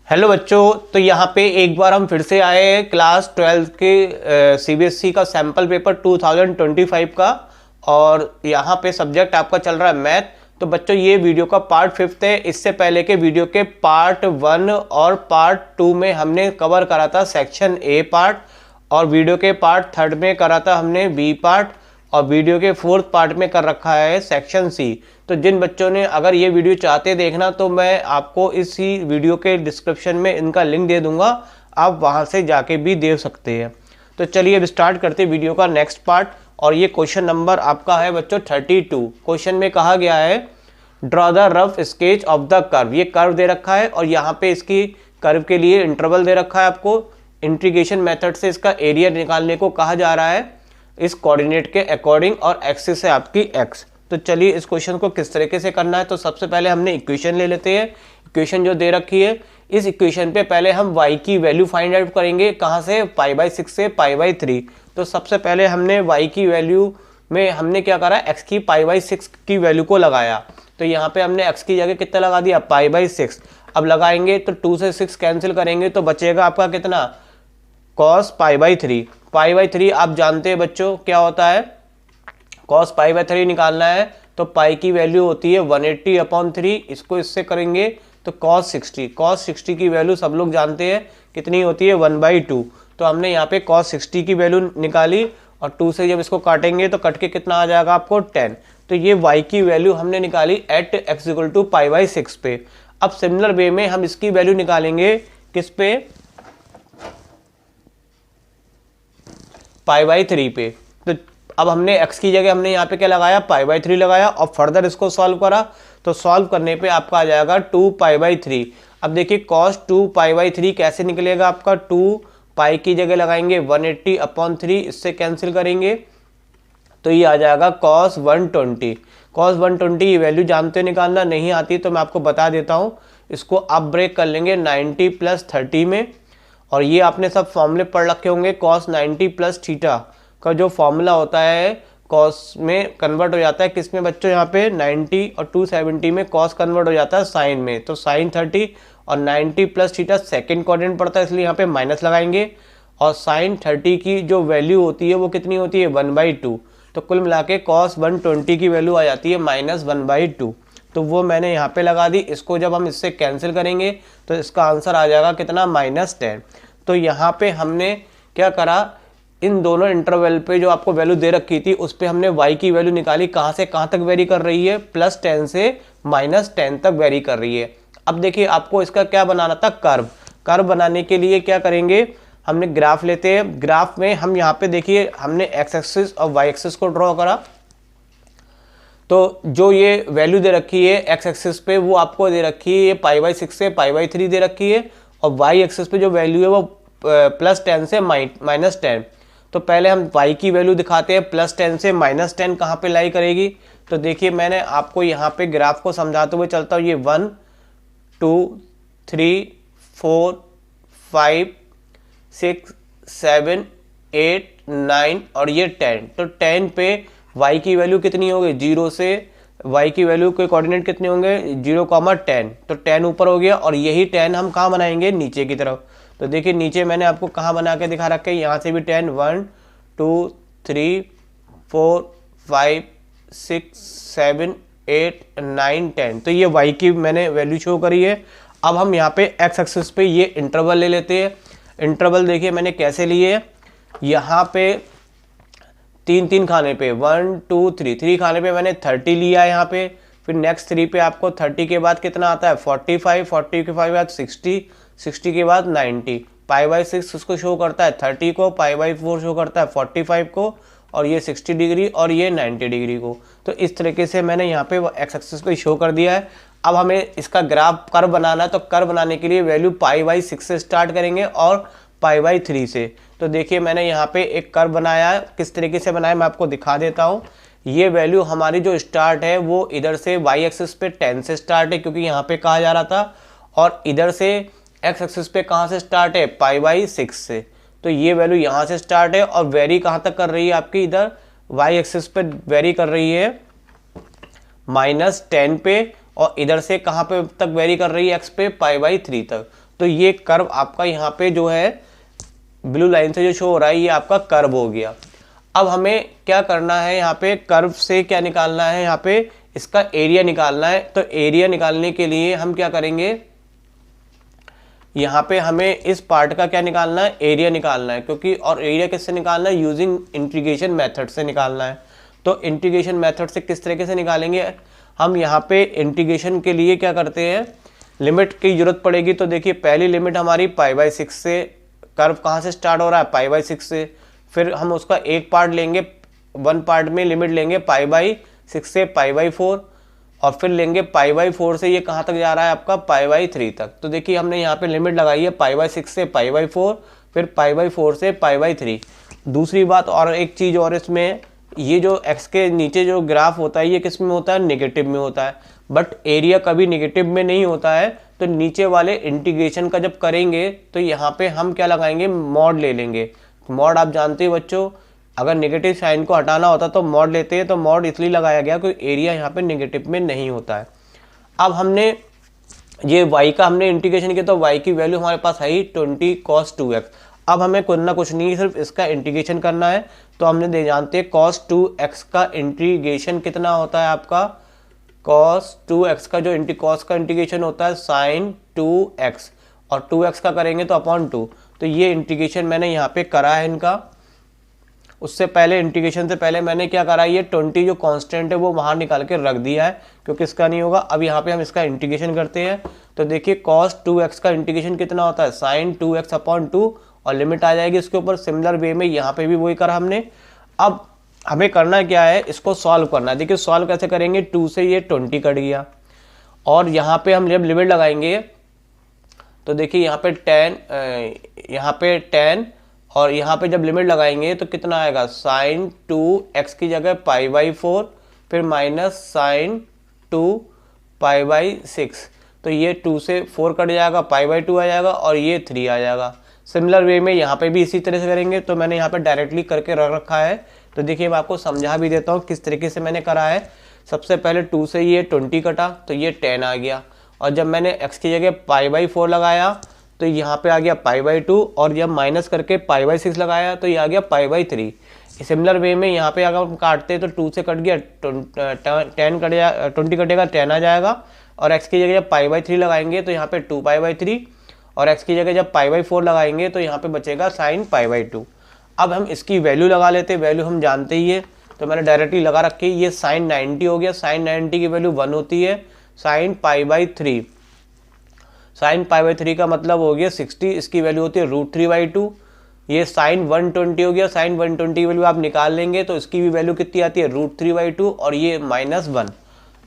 Hello बच्चों, तो यहाँ पे एक बार हम फिर से आए हैं क्लास 12 के सीबीएसई का सैम्पल पेपर 2025 का। और यहाँ पे सब्जेक्ट आपका चल रहा है मैथ। तो बच्चों ये वीडियो का पार्ट 5 है। इससे पहले के वीडियो के पार्ट 1 और पार्ट 2 में हमने कवर करा था सेक्शन ए पार्ट, और वीडियो के पार्ट 3 में करा था हमने बी पार्ट, और वीडियो के 4th पार्ट में कर रखा है सेक्शन सी। तो जिन बच्चों ने अगर ये वीडियो चाहते देखना तो मैं आपको इसी वीडियो के डिस्क्रिप्शन में इनका लिंक दे दूंगा, आप वहां से जाके भी देख सकते हैं। तो चलिए अब स्टार्ट करते हैं वीडियो का नेक्स्ट पार्ट। और ये क्वेश्चन नंबर आपका है बच्चों 32। क्वेश्चन में कहा गया है draw the rough sketch of the curve. ये कर्व दे रखा है और यहाँ पे इसकी कर्व के लिए इंटरवल दे रखा है। आपको इंटीग्रेशन मेथड से इसका एरिया निकालने को कहा जा रहा है इस कोऑर्डिनेट के अकॉर्डिंग, और एक्सिस है आपकी एक्स। तो चलिए इस क्वेश्चन को किस तरीके से करना है। तो सबसे पहले हमने इक्वेशन ले लेते हैं। इक्वेशन जो दे रखी है, इस इक्वेशन पे पहले हम y की वैल्यू फाइंड आउट करेंगे। कहाँ से? π/6 से π/3। तो सबसे पहले हमने y की वैल्यू में हमने क्या करा, x की π/6 की वैल्यू को लगाया। तो यहाँ पे हमने x की जगह कितना लगा दिया, π/6। अब लगाएंगे तो 2 से 6 कैंसिल करेंगे तो बचेगा आपका कितना, cos π/3। π/3 आप जानते हैं बच्चों क्या होता है, cos π/3 निकालना है तो पाई की वैल्यू होती है 180/3। इसको इससे करेंगे तो cos 60। cos 60 की वैल्यू सब लोग जानते हैं कितनी होती है, 1/2। तो हमने यहाँ पे cos 60 की वैल्यू निकाली, और 2 से जब इसको काटेंगे तो कट के कितना आ जाएगा आपको 10। तो ये y की वैल्यू हमने निकाली एट x = π/6 पे। अब सिमिलर वे में हम इसकी वैल्यू निकालेंगे किस पे, π/3 पे। तो अब हमने x की जगह हमने यहाँ पे क्या लगाया, π/3 लगाया, और फर्दर इसको सॉल्व करा। तो सॉल्व करने पे आपका आ जाएगा 2π/3। अब देखिए cos 2π/3 कैसे निकलेगा आपका, 2 पाई की जगह लगाएंगे 180/3, इससे कैंसिल करेंगे तो ये आ जाएगा cos 120। cos 120 ये वैल्यू जानते निकालना, नहीं आती तो मैं आपको बता देता हूँ। इसको आप ब्रेक कर लेंगे 90 + 30 में, और ये आपने सब फॉर्मूले पढ़ रखे होंगे। cos 90 + थीटा का जो फॉर्मूला होता है cos में कन्वर्ट हो जाता है किस में बच्चों, यहाँ पे 90 और 270 में cos कन्वर्ट हो जाता है साइन में। तो sin 30 और 90 + थीटा सेकेंड क्वाड्रेंट पड़ता है, इसलिए यहाँ पे माइनस लगाएंगे। और sin 30 की जो वैल्यू होती है वो कितनी होती है, 1/2। तो कुल मिला के cos 120 की वैल्यू आ जाती है -1/2। तो वो मैंने यहाँ पे लगा दी। इसको जब हम इससे कैंसिल करेंगे तो इसका आंसर आ जाएगा कितना, -10। तो यहाँ पे हमने क्या करा, इन दोनों इंटरवल पे जो आपको वैल्यू दे रखी थी उस पे हमने y की वैल्यू निकाली। कहाँ से कहाँ तक वेरी कर रही है, +10 से -10 तक वेरी कर रही है। अब देखिए आपको इसका क्या बनाना था, कर्व। कर्व बनाने के लिए क्या करेंगे, हमने ग्राफ लेते हैं। ग्राफ में हम यहाँ पे देखिए हमने x एक्सिस और y एक्सिस को ड्रॉ करा। तो जो ये वैल्यू दे रखी है x एक्सिस पे वो आपको दे रखी है π/6 से π/3 दे रखी है, और y एक्सिस पे जो वैल्यू है वो +10 से -10। तो पहले हम y की वैल्यू दिखाते हैं, +10 से -10 कहाँ पे लाई करेगी। तो देखिए मैंने आपको यहाँ पे ग्राफ को समझाते हुए चलता हूँ। ये 1 2 3 4 5 6 7 8 9 और ये 10। तो 10 पे y की वैल्यू कितनी होगी, 0 से y की वैल्यू के कोऑर्डिनेट कितने होंगे, 0,10। तो 10 ऊपर हो गया, और यही 10 हम कहाँ बनाएंगे, नीचे की तरफ। तो देखिए नीचे मैंने आपको कहाँ बना के दिखा रखा है, यहाँ से भी 10, 1 2 3 4 5 6 7 8 9 10। तो ये y की मैंने वैल्यू शो करी है। अब हम यहाँ पे x एक्सिस पे ये इंटरवल ले लेते हैं। इंटरवल देखिए मैंने कैसे लिए है, यहाँ पे 3 खाने पे 1 2 3 खाने पे मैंने 30 लिया है यहाँ पे। फिर नेक्स्ट 3 पे आपको 30 के बाद कितना आता है, 45, 40 के बाद 60, 60 के बाद 90। π/6 उसको शो करता है 30 को, π/4 शो करता है 45 को, और ये 60 डिग्री और ये 90 डिग्री को। तो इस तरीके से मैंने यहाँ पे x एक्सिस को शो कर दिया है। अब हमें इसका ग्राफ कर्व बनाना है। तो कर्व बनाने के लिए वैल्यू π/6 से स्टार्ट करेंगे और π/3 से। तो देखिए मैंने यहाँ पे एक कर्व बनाया है। किस तरीके से बनाया मैं आपको दिखा देता हूँ। ये वैल्यू हमारी जो स्टार्ट है वो इधर से y एक्सिस पे 10 से स्टार्ट है, क्योंकि यहाँ पे कहा जा रहा था, और इधर से x एक्सिस पे कहाँ से स्टार्ट है, π/6 से। तो ये वैल्यू यहाँ से स्टार्ट है, और वेरी कहाँ तक कर रही है आपकी, इधर y एक्सिस पे वेरी कर रही है -10 पे, और इधर से कहाँ पे तक वेरी कर रही है, x पे π/3 तक। तो ये कर्व आपका यहाँ पे जो है ब्लू लाइन से जो शो हो रहा है ये आपका कर्व हो गया। अब हमें क्या करना है, यहाँ पे कर्व से क्या निकालना है, यहाँ पे इसका एरिया निकालना है। तो एरिया निकालने के लिए हम क्या करेंगे, यहाँ पे हमें इस पार्ट का क्या निकालना है, एरिया निकालना है, क्योंकि और एरिया किससे निकालना है, यूजिंग इंटीग्रेशन मेथड से निकालना है। तो इंटीग्रेशन मेथड से किस तरीके से निकालेंगे, हम यहाँ पे इंटीग्रेशन के लिए क्या करते हैं, लिमिट की जरूरत पड़ेगी। तो देखिए पहली लिमिट हमारी π/6 से, कर्व कहाँ से स्टार्ट हो रहा है, π/6 से, फिर हम उसका एक पार्ट लेंगे, वन पार्ट में लिमिट लेंगे π/6 से π/4, और फिर लेंगे π/4 से ये कहाँ तक जा रहा है आपका π/3 तक। तो देखिए हमने यहाँ पे लिमिट लगाई है π/6 से π/4, फिर π/4 से π/3। दूसरी बात और एक चीज़ और इसमें, ये जो x के नीचे जो ग्राफ होता है ये किस में होता है, नेगेटिव में होता है, बट एरिया कभी नेगेटिव में नहीं होता है। तो नीचे वाले इंटीग्रेशन का जब करेंगे तो यहाँ पे हम क्या लगाएंगे, मॉड ले लेंगे। मॉड आप जानते हो बच्चों, अगर नेगेटिव साइन को हटाना होता तो मॉड लेते हैं, तो मॉड इसलिए लगाया गया क्योंकि एरिया यहाँ पे नेगेटिव में नहीं होता है। अब हमने ये y का हमने इंटीग्रेशन किया, तो y की वैल्यू हमारे पास है ही 20 cos 2x। अब हमें कुछ ना कुछ नहीं, सिर्फ इसका इंटीग्रेशन करना है। तो हमने दे जानते हैं cos 2x का इंटीग्रेशन कितना होता है आपका, cos 2x का जो cos का इंटीग्रेशन होता है sin 2x, और 2x का करेंगे तो अपॉन 2। तो ये इंटीग्रेशन मैंने यहाँ पे करा है इनका। उससे पहले इंटीग्रेशन से पहले मैंने क्या करा, ये 20 जो कांस्टेंट है वो बाहर निकाल के रख दिया है क्योंकि इसका नहीं होगा। अब यहाँ पे हम इसका इंटीग्रेशन करते हैं। तो देखिए cos 2x का इंटीग्रेशन कितना होता है, sin 2x अपॉन 2, और लिमिट आ जाएगी इसके ऊपर। सिमिलर वे में यहाँ पे भी वही करा हमने। अब हमें करना क्या है, इसको सॉल्व करना है। देखिए सॉल्व कैसे करेंगे, 2 से ये 20 कट गया, और यहाँ पे हम जब लिमिट लगाएंगे तो देखिए यहाँ पे 10 और यहाँ पे जब लिमिट लगाएंगे तो कितना आएगा, sin 2x की जगह π/4, फिर माइनस sin 2 π/6। तो ये 2 से 4 कट जाएगा, π/2 आ जाएगा, और ये 3 आ जाएगा। सिमिलर वे में यहाँ पे भी इसी तरह से करेंगे। तो मैंने यहाँ पे डायरेक्टली करके रख रखा है। तो देखिए मैं आपको समझा भी देता हूँ किस तरीके से मैंने करा है। सबसे पहले 2 से ये 20 कटा तो ये 10 आ गया, और जब मैंने x की जगह π/4 लगाया तो यहाँ पे आ गया π/2, और जब माइनस करके π/6 लगाया तो ये आ गया π/3। सिमिलर वे में यहाँ पे अगर हम काटते हैं तो 2 से कट गया 10 कट जाएगा, 20 कटेगा 10 आ जाएगा, और x की जगह जब π/3 लगाएंगे तो यहाँ पे 2π/3, और x की जगह जब π/4 लगाएंगे तो यहाँ पे बचेगा sin π/2। अब हम इसकी वैल्यू लगा लेते हैं, वैल्यू हम जानते ही है तो मैंने डायरेक्टली लगा रखी। ये sin 90 हो गया, sin 90 की वैल्यू 1 होती है, sin π/3, sin π/3 का मतलब हो गया 60, इसकी वैल्यू होती है √3/2। ये sin 120 हो गया, sin 120 की वैल्यू आप निकाल लेंगे तो इसकी भी वैल्यू कितनी आती है, √3/2, और ये -1।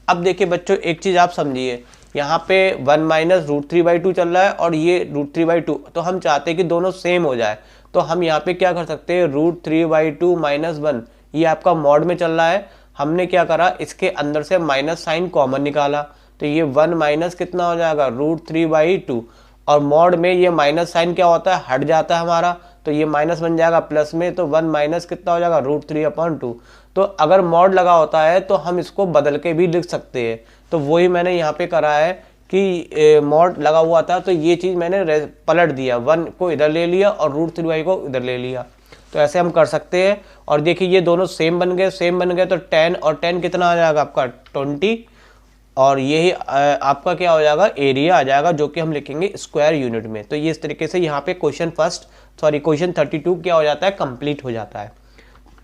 अब देखिए बच्चों एक चीज़ आप समझिए, यहाँ पे 1 - √3/2 चल रहा है और ये √3/2, तो हम चाहते हैं कि दोनों सेम हो जाए। तो हम यहाँ पे क्या कर सकते हैं, √3/2 -1, ये आपका मॉड में चल रहा है। हमने क्या करा, इसके अंदर से माइनस साइन कॉमन निकाला, तो ये 1 माइनस कितना हो जाएगा, √3/2, और मॉड में ये माइनस साइन क्या होता है, हट जाता है हमारा, तो ये माइनस बन जाएगा प्लस में, तो 1 माइनस कितना हो जाएगा, √3/2। तो अगर मॉड लगा होता है तो हम इसको बदल के भी लिख सकते हैं। तो वही मैंने यहाँ पे करा है कि मॉड लगा हुआ था तो ये चीज़ मैंने पलट दिया, 1 को इधर ले लिया और √3 को इधर ले लिया। तो ऐसे हम कर सकते हैं। और देखिए ये दोनों सेम बन गए, तो 10 और 10 कितना आ जाएगा आपका 20, और यही आपका क्या हो जाएगा, एरिया आ जाएगा, जो कि हम लिखेंगे स्क्वायर यूनिट में। तो ये इस तरीके से यहाँ पे क्वेश्चन 32 क्या हो जाता है, कंप्लीट हो जाता है।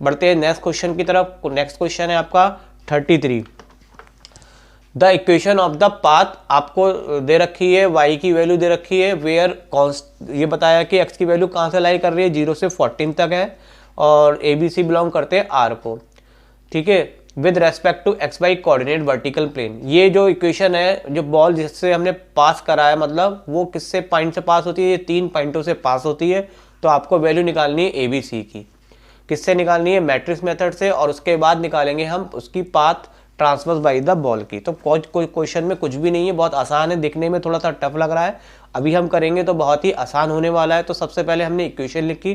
बढ़ते हैं नेक्स्ट क्वेश्चन की तरफ। नेक्स्ट क्वेश्चन है आपका 33। The equation of the path आपको दे रखी है, y की वैल्यू दे रखी है, वेयर ये बताया कि x की वैल्यू कहाँ से लाई कर रही है, 0 से 14 तक है, और ABC बिलोंग करते हैं R को, ठीक है, with respect to XY coordinate vertical plane. ये जो इक्वेशन है, जो बॉल जिससे हमने पास करा है, मतलब वो किससे पॉइंट से पास होती है, ये 3 पॉइंटों से पास होती है। तो आपको वैल्यू निकालनी है ABC की। किससे निकालनी है, मैट्रिक्स मेथड से, और उसके बाद निकालेंगे हम उसकी path transverse by the ball की। तो कोई क्वेश्चन में कुछ भी नहीं है, बहुत आसान है, दिखने में थोड़ा सा टफ लग रहा है, अभी हम करेंगे तो बहुत ही आसान होने वाला है। तो सबसे पहले हमने इक्वेशन लिखी,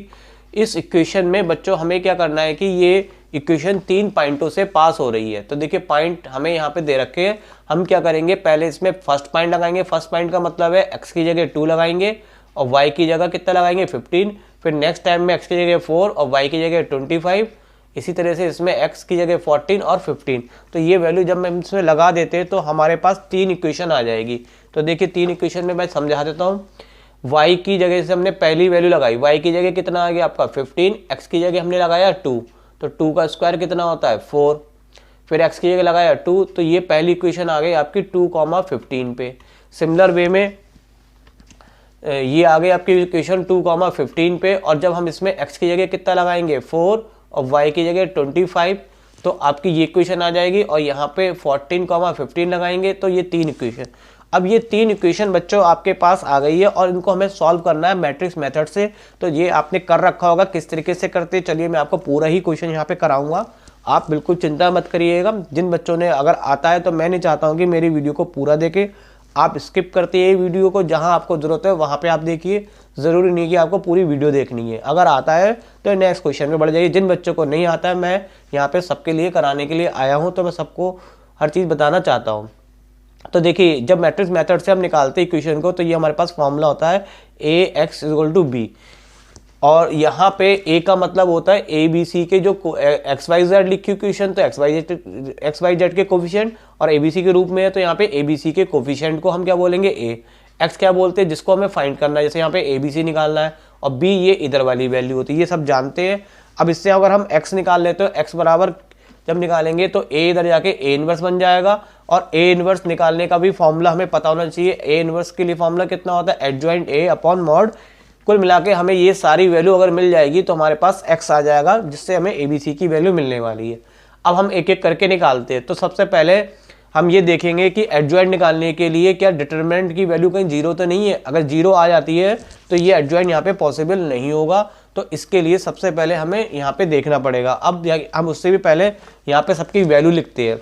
इस इक्वेशन में बच्चों हमें क्या करना है कि ये इक्वेशन 3 पॉइंटों से पास हो रही है। तो देखिए पॉइंट हमें यहाँ पे दे रखे हैं, हम क्या करेंगे पहले इसमें फर्स्ट पॉइंट लगाएंगे। फर्स्ट पॉइंट का मतलब है x की जगह 2 लगाएंगे और y की जगह कितना लगाएंगे 15। फिर नेक्स्ट टाइम में x की जगह 4 और y की जगह 25। इसी तरह से इसमें x की जगह 14 और 15। तो ये वैल्यू जब हम इसमें लगा देते हैं तो हमारे पास 3 इक्वेशन आ जाएगी। तो देखिए 3 इक्वेशन में मैं समझा देता हूँ। y की जगह से हमने पहली वैल्यू लगाई, y की जगह कितना आ गया आपका 15, x की जगह हमने लगाया 2, तो 2 का स्क्वायर कितना होता है 4। फिर x की जगह लगाया 2, तो ये पहली इक्वेशन आ गई आपकी 2,15 पे। सिमिलर वे में ये आ गई आपकी इक्वेशन 2,15 पे, और जब हम इसमें x की जगह कितना लगाएंगे 4 और y की जगह 25, तो आपकी ये इक्वेशन आ जाएगी। और यहाँ पे 14,15 लगाएंगे तो ये 3 इक्वेशन। अब ये 3 इक्वेशन बच्चों आपके पास आ गई है और इनको हमें सॉल्व करना है मैट्रिक्स मेथड से। तो ये आपने कर रखा होगा, किस तरीके से करते हैं चलिए मैं आपको पूरा ही क्वेश्चन यहाँ पे कराऊंगा, आप बिल्कुल चिंता मत करिएगा। जिन बच्चों ने अगर आता है तो मैं नहीं चाहता हूँ कि मेरी वीडियो को पूरा देखें, आप स्किप करते हैं वीडियो को, जहाँ आपको ज़रूरत है वहाँ पे आप देखिए, ज़रूरी नहीं कि आपको पूरी वीडियो देखनी है। अगर आता है तो नेक्स्ट क्वेश्चन में बढ़ जाइए। जिन बच्चों को नहीं आता है मैं यहाँ पे सबके लिए कराने के लिए आया हूँ, तो मैं सबको हर चीज़ बताना चाहता हूँ। तो देखिए जब मैट्रिक्स मेथड से हम निकालते हैं इक्वेशन को, तो ये हमारे पास फॉर्मूला होता है ax = b, और यहाँ पे a का मतलब होता है abc के जो xyz लिखी इक्वेशन, तो xyz के कोफिशिएंट, और abc के रूप में है तो यहाँ पे abc के कोफिशिएंट को हम क्या बोलेंगे a। x क्या बोलते हैं जिसको हमें फाइंड करना है, जैसे यहाँ पे abc निकालना है, और b ये इधर वाली वैल्यू होती है, ये सब जानते हैं। अब इससे अगर हम x निकाल लेते हो, x बराबर जब निकालेंगे तो a इधर जाके a इनवर्स बन जाएगा, और a इनवर्स निकालने का भी फॉर्मूला हमें पता होना चाहिए। a इनवर्स के लिए फॉर्मूला कितना होता है एडजॉइंट a अपॉन मॉड। कुल मिला के हमें ये सारी वैल्यू अगर मिल जाएगी तो हमारे पास x आ जाएगा, जिससे हमें abc की वैल्यू मिलने वाली है। अब हम एक एक करके निकालते हैं। तो सबसे पहले हम ये देखेंगे कि एडजॉइंट निकालने के लिए क्या डिटरमिनेंट की वैल्यू कहीं जीरो तो नहीं है। अगर जीरो आ जाती है तो ये एडजॉइंट यहाँ पे पॉसिबल नहीं होगा। तो इसके लिए सबसे पहले हमें यहाँ पे देखना पड़ेगा। अब हम उससे भी पहले यहाँ पे सबकी वैल्यू लिखते हैं।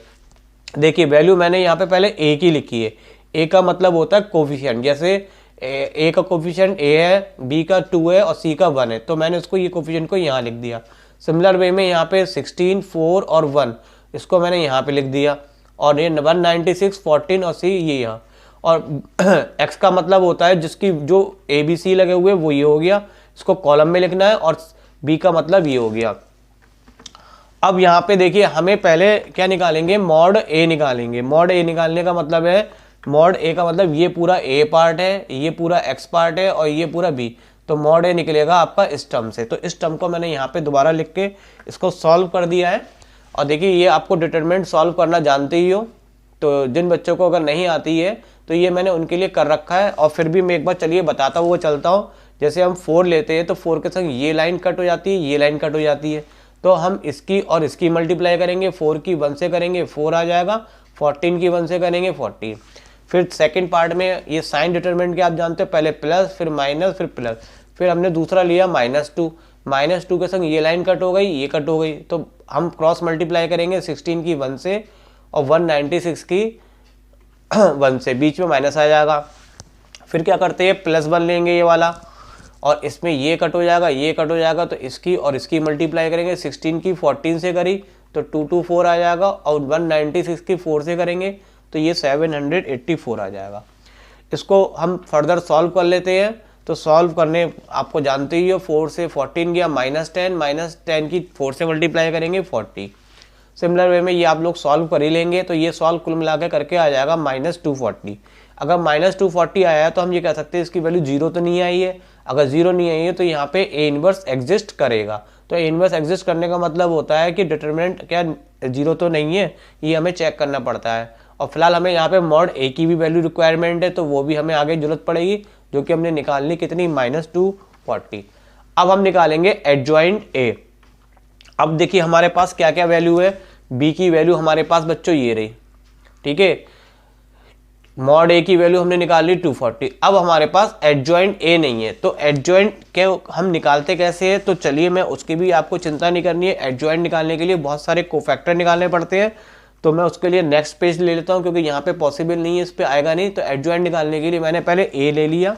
देखिए वैल्यू मैंने यहाँ पे पहले a की लिखी है। a का मतलब होता है कोफिशिएंट, जैसे a का कोफिशिएंट a है, b का 2 है और c का 1 है, तो मैंने उसको ये कोफिशिएंट को यहाँ लिख दिया। सिमिलर वे में यहाँ पे 16, 4 और 1 इसको मैंने यहाँ पे लिख दिया, और ये 196, 14 और c ये यहाँ। और x का मतलब होता है जिसकी जो a b c लगे हुए वो ये हो गया, इसको कॉलम में लिखना है, और b का मतलब ये हो गया। अब यहाँ पे देखिए हमें पहले क्या निकालेंगे, मॉड a निकालेंगे। मॉड a निकालने का मतलब है, मॉड a का मतलब ये पूरा a पार्ट है, ये पूरा x पार्ट है और ये पूरा b, तो मॉड a निकलेगा आपका इस टर्म से। तो इस टर्म को मैंने यहाँ पे दोबारा लिख के इसको सॉल्व कर दिया है। और देखिए ये आपको डिटरमिनेंट सॉल्व करना जानते ही हो, तो जिन बच्चों को अगर नहीं आती है तो ये मैंने उनके लिए कर रखा है। और फिर भी मैं एक बार चलिए बताता हुआ चलता हूँ। जैसे हम 4 लेते हैं तो 4 के संग ये लाइन कट हो जाती है, ये लाइन कट हो जाती है, तो हम इसकी और इसकी मल्टीप्लाई करेंगे। 4 की 1 से करेंगे 4 आ जाएगा, 14 की 1 से करेंगे 14। फिर सेकंड पार्ट में ये साइन डिटरमिनेंट के आप जानते हो, पहले प्लस फिर माइनस फिर प्लस, फिर हमने दूसरा लिया -2। -2 के संग ये लाइन कट हो गई, ये कट हो गई, तो हम क्रॉस मल्टीप्लाई करेंगे 16 की 1 से और 196 की 1 से, बीच में माइनस आ जाएगा। फिर क्या करते हैं +1 लेंगे ये वाला, और इसमें ये कट हो जाएगा, ये कट हो जाएगा, तो इसकी और इसकी मल्टीप्लाई करेंगे। 16 की 14 से करी तो 224 आ जाएगा, और 196 की 4 से करेंगे तो ये 784 आ जाएगा। इसको हम फर्दर सॉल्व कर लेते हैं। तो सॉल्व करने आपको जानते ही हो, 4 से 14 गया -10 की 4 से मल्टीप्लाई करेंगे 40। सिमिलर वे में ये आप लोग सॉल्व कर ही लेंगे, तो ये सॉल्व कुल मिला के करके आ जाएगा -240। अगर -240 आया है तो हम ये कह सकते हैं इसकी वैल्यू जीरो तो नहीं आई है। अगर जीरो नहीं आई है तो यहाँ पे a इनवर्स एग्जिस्ट करेगा। तो a इनवर्स एग्जिस्ट करने का मतलब होता है कि डिटरमिनेंट क्या जीरो तो नहीं है, ये हमें चेक करना पड़ता है। और फिलहाल हमें यहाँ पे मॉड a की भी वैल्यू रिक्वायरमेंट है, तो वो भी हमें आगे जरूरत पड़ेगी, जो कि हमने निकालनी कितनी -240। अब हम निकालेंगे एडजॉइंट a। अब देखिए हमारे पास क्या क्या वैल्यू है। b की वैल्यू हमारे पास बच्चों ये रही, ठीक है। मॉड a की वैल्यू हमने निकाल ली 240। अब हमारे पास एडजॉइंट a नहीं है, तो एडजॉइंट के हम निकालते कैसे हैं, तो चलिए मैं उसकी भी आपको चिंता नहीं करनी है। एडजॉइंट निकालने के लिए बहुत सारे कोफैक्टर निकालने पड़ते हैं, तो मैं उसके लिए नेक्स्ट पेज ले लेता हूँ, क्योंकि यहाँ पे पॉसिबल नहीं है, इस पर आएगा नहीं। तो एडजॉइंट निकालने के लिए मैंने पहले a ले लिया,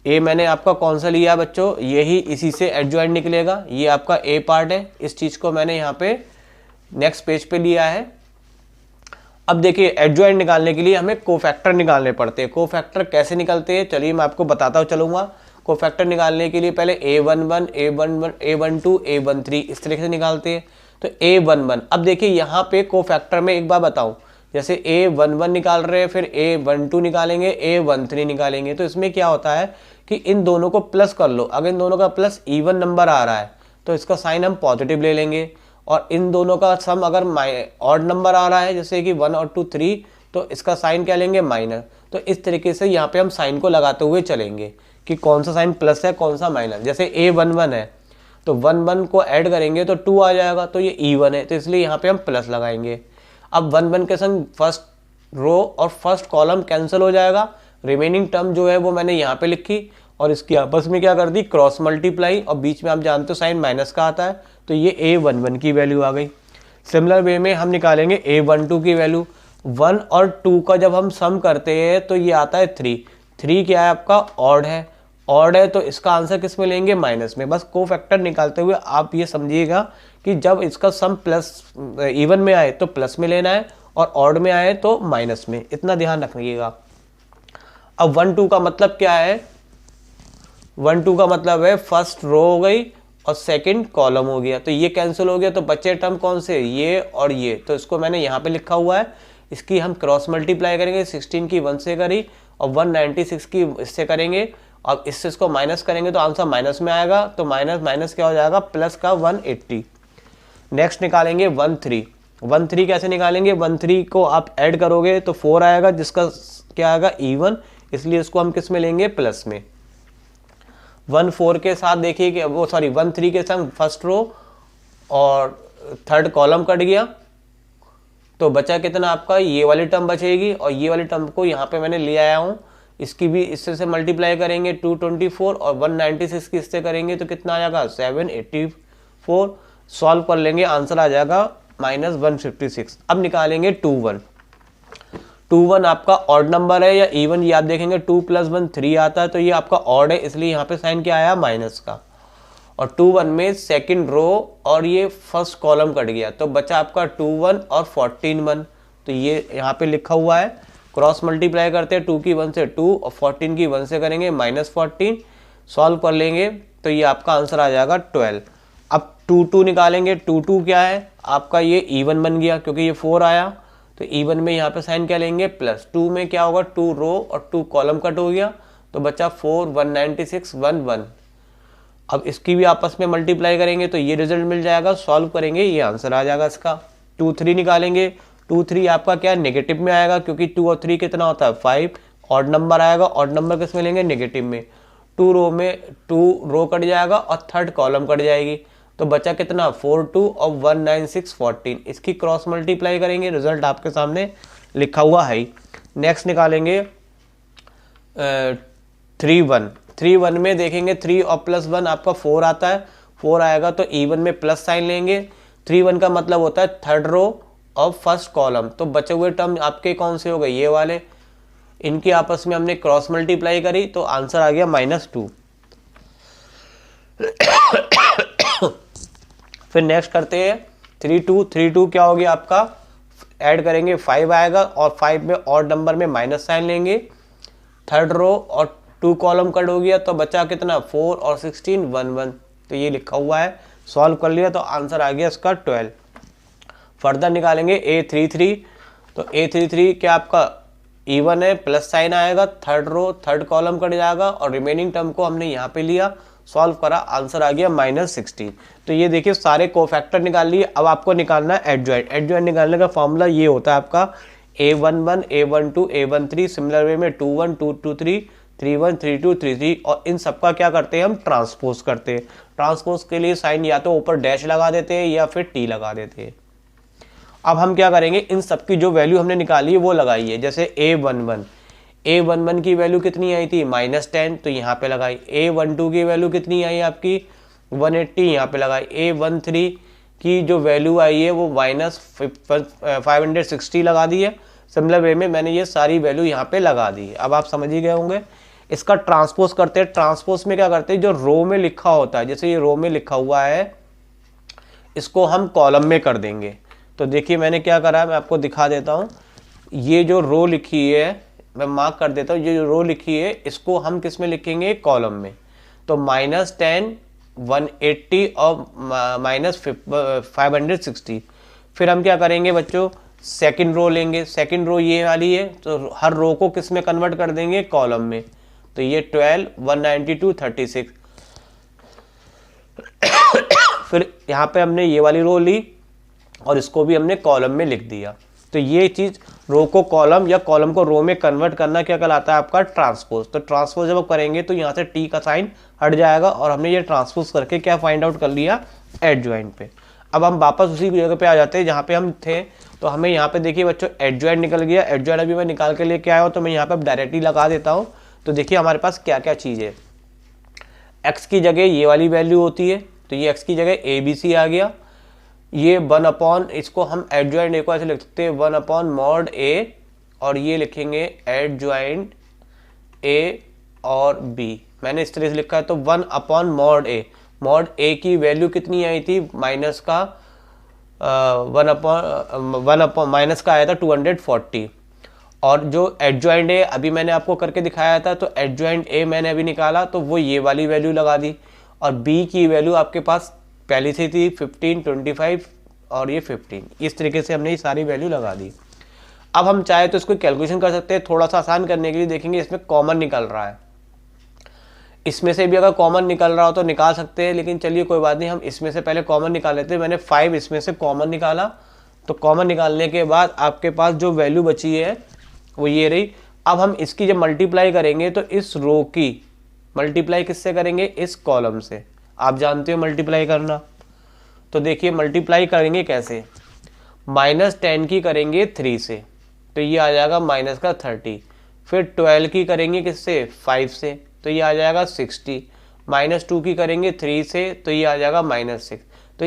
ए मैंने आपका कौन सा लिया बच्चों, यही इसी से एडजॉइंट निकलेगा, ये आपका ए पार्ट है, इस चीज़ को मैंने यहाँ पे नेक्स्ट पेज पे लिया है। अब देखिए एडजॉइंट निकालने के लिए हमें कोफैक्टर निकालने पड़ते हैं। कोफैक्टर कैसे निकलते हैं चलिए मैं आपको बताता हूँ चलूँगा। कोफैक्टर निकालने के लिए पहले A11, A11, A12, A13 इस तरीके से निकालते हैं। तो A11, अब देखिए यहाँ पे कोफैक्टर में एक बार बताऊँ, जैसे A11 निकाल रहे हैं, फिर A12 निकालेंगे, A13 निकालेंगे, तो इसमें क्या होता है कि इन दोनों को प्लस कर लो। अगर इन दोनों का प्लस इवन नंबर आ रहा है तो इसका साइन हम पॉजिटिव ले लेंगे, और इन दोनों का सम अगर ऑड नंबर आ रहा है जैसे कि 1 और 2 3, तो इसका साइन क्या लेंगे, माइनस। तो इस तरीके से यहाँ पे हम साइन को लगाते हुए चलेंगे कि कौन सा साइन प्लस है कौन सा माइनस। जैसे A11 है तो 1 1 को ऐड करेंगे तो 2 आ जाएगा, तो ये इवन है, तो इसलिए यहाँ पे हम प्लस लगाएंगे। अब 1 1 के संग फर्स्ट रो और फर्स्ट कॉलम कैंसिल हो जाएगा, रिमेनिंग टर्म जो है वो मैंने यहाँ पे लिखी और इसकी आपस में क्या कर दी, क्रॉस मल्टीप्लाई, और बीच में आप जानते हो साइन माइनस का आता है, तो ये A11 की वैल्यू आ गई। सिमिलर वे में हम निकालेंगे A12 की वैल्यू। 1 और 2 का जब हम सम करते हैं तो ये आता है 3। 3 क्या है आपका, ऑड है, ऑड है तो इसका आंसर किस में लेंगे, माइनस में। बस कोफैक्टर निकालते हुए आप ये समझिएगा कि जब इसका सम प्लस इवन में आए तो प्लस में लेना है और ऑड में आए तो माइनस में, इतना ध्यान रखिएगा। अब 1 2 का मतलब क्या है, 1 2 का मतलब है फर्स्ट रो हो गई और सेकंड कॉलम हो गया, तो ये कैंसिल हो गया, तो बचे टर्म कौन से, ये और ये, तो इसको मैंने यहाँ पे लिखा हुआ है। इसकी हम क्रॉस मल्टीप्लाई करेंगे, 16 की 1 से करी और 196 की इससे करेंगे, अब इससे इसको माइनस करेंगे तो आंसर माइनस में आएगा, तो माइनस माइनस क्या हो जाएगा, प्लस का 180। नेक्स्ट निकालेंगे 13। 13 कैसे निकालेंगे, 13 को आप ऐड करोगे तो 4 आएगा, जिसका क्या आएगा, इवन, इसलिए इसको हम किस में लेंगे, प्लस में। 14 के साथ देखिए कि वो 13 के साथ फर्स्ट रो और थर्ड कॉलम कट गया, तो बचा कितना आपका, ये वाली टर्म बचेगी, और ये वाली टर्म को यहाँ पे मैंने ले आया हूँ, इसकी भी इससे से मल्टीप्लाई करेंगे 224 और 196 की इससे करेंगे तो कितना आ जाएगा, 784। सॉल्व कर लेंगे, आंसर आ जाएगा -156। अब निकालेंगे 21। 21 आपका ऑड नंबर है या इवन, ये आप देखेंगे 2 + 1 3 आता है, तो ये आपका ऑड है, इसलिए यहाँ पे साइन क्या आया, माइनस का। और 21 में सेकंड रो और ये फर्स्ट कॉलम कट गया, तो बचा आपका 21 और 14 1, तो ये यहाँ पे लिखा हुआ है। क्रॉस मल्टीप्लाई करते हैं, 2 की 1 से 2 और 14 की 1 से करेंगे -14। सॉल्व कर लेंगे तो ये आपका आंसर आ जाएगा 12। अब 2 2 निकालेंगे, 2 2 क्या है आपका, ये इवन बन गया क्योंकि ये 4 आया, तो इवन में यहाँ पे साइन क्या लेंगे, प्लस। 2 में क्या होगा, 2 रो और 2 कॉलम कट हो गया, तो बचा 4 196 1 1। अब इसकी भी आपस में मल्टीप्लाई करेंगे तो ये रिजल्ट मिल जाएगा, सॉल्व करेंगे ये आंसर आ जाएगा इसका। 2 3 निकालेंगे, 2 3 आपका क्या है, नेगेटिव में आएगा क्योंकि 2 और 3 कितना होता है, 5। ऑड नंबर आएगा, ऑड नंबर किस में लेंगे, नेगेटिव में। 2 रो में 2 रो कट जाएगा और थर्ड कॉलम कट जाएगी, तो बचा कितना, 4 2 और 196 14। इसकी क्रॉस मल्टीप्लाई करेंगे, रिजल्ट आपके सामने लिखा हुआ है। नेक्स्ट निकालेंगे 3 1। 3 1 में देखेंगे 3 और +1 आपका 4 आता है, 4 आएगा तो इवन में प्लस साइन लेंगे। 3 1 का मतलब होता है थर्ड रो और फर्स्ट कॉलम, तो बचे हुए टर्म आपके कौन से हो गए, ये वाले, इनकी आपस में हमने क्रॉस मल्टीप्लाई करी तो आंसर आ गया -2। फिर नेक्स्ट करते हैं 3 2। 3 2 क्या हो गया आपका, ऐड करेंगे 5 आएगा और 5 में ऑड नंबर में माइनस साइन लेंगे। थर्ड रो और 2 कॉलम कट हो गया, तो बचा कितना, 4 और 16 1 1, तो ये लिखा हुआ है। सॉल्व कर लिया तो आंसर आ गया इसका 12। फर्दर निकालेंगे A33। तो A33 क्या आपका इवन है, प्लस साइन आएगा, third row third column cut जाएगा और रिमेनिंग टर्म को हमने यहाँ पे लिया, सॉल्व करा, आंसर आ गया -16। तो ये देखिए सारे कोफैक्टर निकाल लिए। अब आपको निकालना है एडजॉइंट। एडजॉइंट निकालने का फॉर्मूला ये होता है आपका A11 A12 A13, similar way में 2 1 2 2 3 3 1 3 2 3 3, और इन सबका क्या करते हैं हम, ट्रांसपोज करते हैं। ट्रांसपोज के लिए साइन या तो ऊपर डैश लगा देते हैं या फिर टी लगा देते हैं। अब हम क्या करेंगे, इन सब की जो वैल्यू हमने निकाली है वो लगाइए। जैसे A11 की वैल्यू कितनी आई थी, -10, तो यहाँ पे लगाई। A12 की वैल्यू कितनी आई आपकी, 180, यहाँ पे लगाई। A13 की जो वैल्यू आई है वो -560 लगा दी है। सिमिलर वे में मैंने ये सारी वैल्यू यहाँ पे लगा दी है। अब आप समझ ही गए होंगे इसका ट्रांसपोज करते हैं। ट्रांसपोज में क्या करते हैं, जो रो में लिखा होता है, जैसे ये रो में लिखा हुआ है, इसको हम कॉलम में कर देंगे। तो देखिए मैंने क्या करा है, मैं आपको दिखा देता हूँ। ये जो रो लिखी है मैं मार्क कर देता हूँ, ये जो रो लिखी है इसको हम किस में लिखेंगे, कॉलम में। तो -10, 180 और -560। फिर हम क्या करेंगे बच्चों, सेकंड रो लेंगे। सेकंड रो ये वाली है, तो हर रो को किस में कन्वर्ट कर देंगे, कॉलम में। तो ये 12, 192, 36। फिर यहाँ पे हमने ये वाली रो ली और इसको भी हमने कॉलम में लिख दिया। तो ये चीज़ रो को कॉलम या कॉलम को रो में कन्वर्ट करना क्या कहलाता है, आपका ट्रांसपोज। तो ट्रांसपोज जब आप करेंगे तो यहाँ से टी का साइन हट जाएगा और हमने ये ट्रांसपोज करके क्या फाइंड आउट कर लिया, एडजॉइंट पे। अब हम वापस उसी जगह पे आ जाते हैं जहाँ पे हम थे। तो हमें यहाँ पे देखिए बच्चों एडजॉइंट निकल गया। एडजॉइंट अभी मैं निकाल के लेके आया हूँ, तो मैं यहाँ पे डायरेक्टली लगा देता हूँ। तो देखिए हमारे पास क्या क्या चीज़ है। एक्स की जगह ये वाली वैल्यू होती है, तो ये एक्स की जगह ABC आ गया। ये 1 इसको हम एडजॉइंट ए को ऐसे लिख सकते हैं 1/mod A, और ये लिखेंगे एडजॉइंट A और B। मैंने इस तरह से लिखा है। तो 1/mod A, mod A की वैल्यू कितनी आई थी, माइनस का माइनस का आया था 240। और जो एडजॉइंट A अभी मैंने आपको करके दिखाया था, तो एडजॉइंट A मैंने अभी निकाला, तो वो ये वाली वैल्यू लगा दी। और B की वैल्यू आपके पास पहले से थी 15, 25 और ये 15। इस तरीके से हमने ये सारी वैल्यू लगा दी। अब हम चाहे तो इसको कैलकुलेशन कर सकते हैं। थोड़ा सा आसान करने के लिए देखेंगे, इसमें कॉमन निकल रहा है। इसमें से भी अगर कॉमन निकल रहा हो तो निकाल सकते हैं, लेकिन चलिए कोई बात नहीं, हम इसमें से पहले कॉमन निकाल लेते हैं। मैंने 5 इसमें से कॉमन निकाला। तो कॉमन निकालने के बाद आपके पास जो वैल्यू बची है वो ये रही। अब हम इसकी जब मल्टीप्लाई करेंगे तो इस रो की मल्टीप्लाई किससे करेंगे, इस कॉलम से। आप जानते हो मल्टीप्लाई करना। तो देखिए मल्टीप्लाई करेंगे कैसे, -10 की करेंगे 3 से, तो ये आ जाएगा माइनस का 30। फिर 12 की करेंगे किससे, 5 से, तो ये आ जाएगा 60। -2 की करेंगे 3 से, तो ये आ जाएगा -6। तो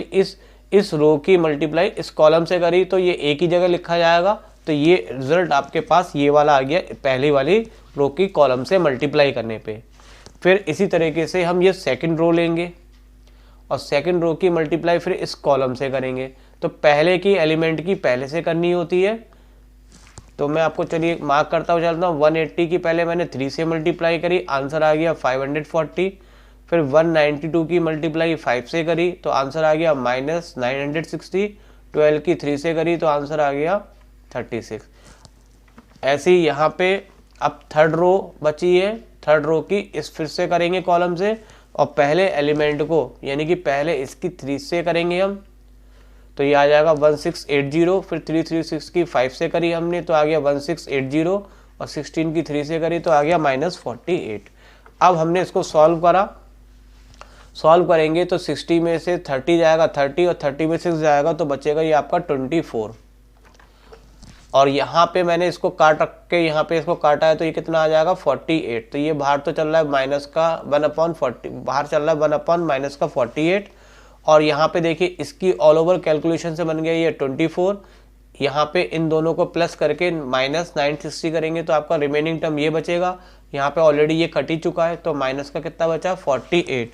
इस रो की मल्टीप्लाई इस कॉलम से करी तो ये एक ही जगह लिखा जाएगा। तो ये रिजल्ट आपके पास ये वाला आ गया, पहली वाली रो की कॉलम से मल्टीप्लाई करने पे। फिर इसी तरीके से हम ये सेकंड रो लेंगे और सेकंड रो की मल्टीप्लाई फिर इस कॉलम से करेंगे। तो पहले की एलिमेंट की पहले से करनी होती है। तो मैं आपको चलिए मार्क करता हुआ चलता हूँ। 180 की पहले मैंने 3 से मल्टीप्लाई करी, आंसर आ गया 540। फिर 192 की मल्टीप्लाई 5 से करी तो आंसर आ गया -960। 12 की 3 से करी तो आंसर आ गया 36। ऐसे ही यहाँ पे अब थर्ड रो बची है। थर्ड रो की इस फिर से करेंगे कॉलम से, और पहले एलिमेंट को यानी कि पहले इसकी 3 से करेंगे हम, तो ये आ जाएगा 1680। फिर 336 की 5 से करी हमने तो आ गया 1680, और 16 की 3 से करी तो आ गया -48। अब हमने इसको सॉल्व करा। सॉल्व करेंगे तो 60 में से 30 जाएगा 30, और 30 में 6 जाएगा तो बचेगा ये आपका 24। और यहाँ पे मैंने इसको काट रख के यहाँ पे इसको काटा है तो ये कितना आ जाएगा 48। तो ये बाहर तो चल रहा है माइनस का 1/40, बाहर चल रहा है 1/-48। और यहाँ पे देखिए इसकी ऑल ओवर कैलकुलेशन से बन गया ये 24। यहाँ पे इन दोनों को प्लस करके -960 करेंगे तो आपका रिमेनिंग टर्म ये बचेगा। यहाँ पे ऑलरेडी ये कट ही चुका है, तो माइनस का कितना बचा, 48।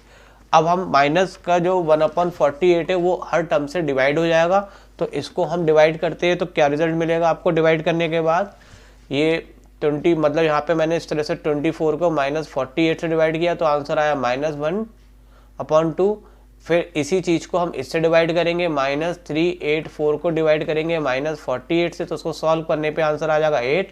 अब हम माइनस का जो 1/48 है वो हर टर्म से डिवाइड हो जाएगा। तो इसको हम डिवाइड करते हैं तो क्या रिजल्ट मिलेगा आपको डिवाइड करने के बाद, ये 20 मतलब यहाँ पे मैंने इस तरह से 24 को -48 से डिवाइड किया तो आंसर आया -1/2। फिर इसी चीज़ को हम इससे डिवाइड करेंगे, -384 को डिवाइड करेंगे -48 से, तो उसको सॉल्व करने पे आंसर आ जाएगा 8।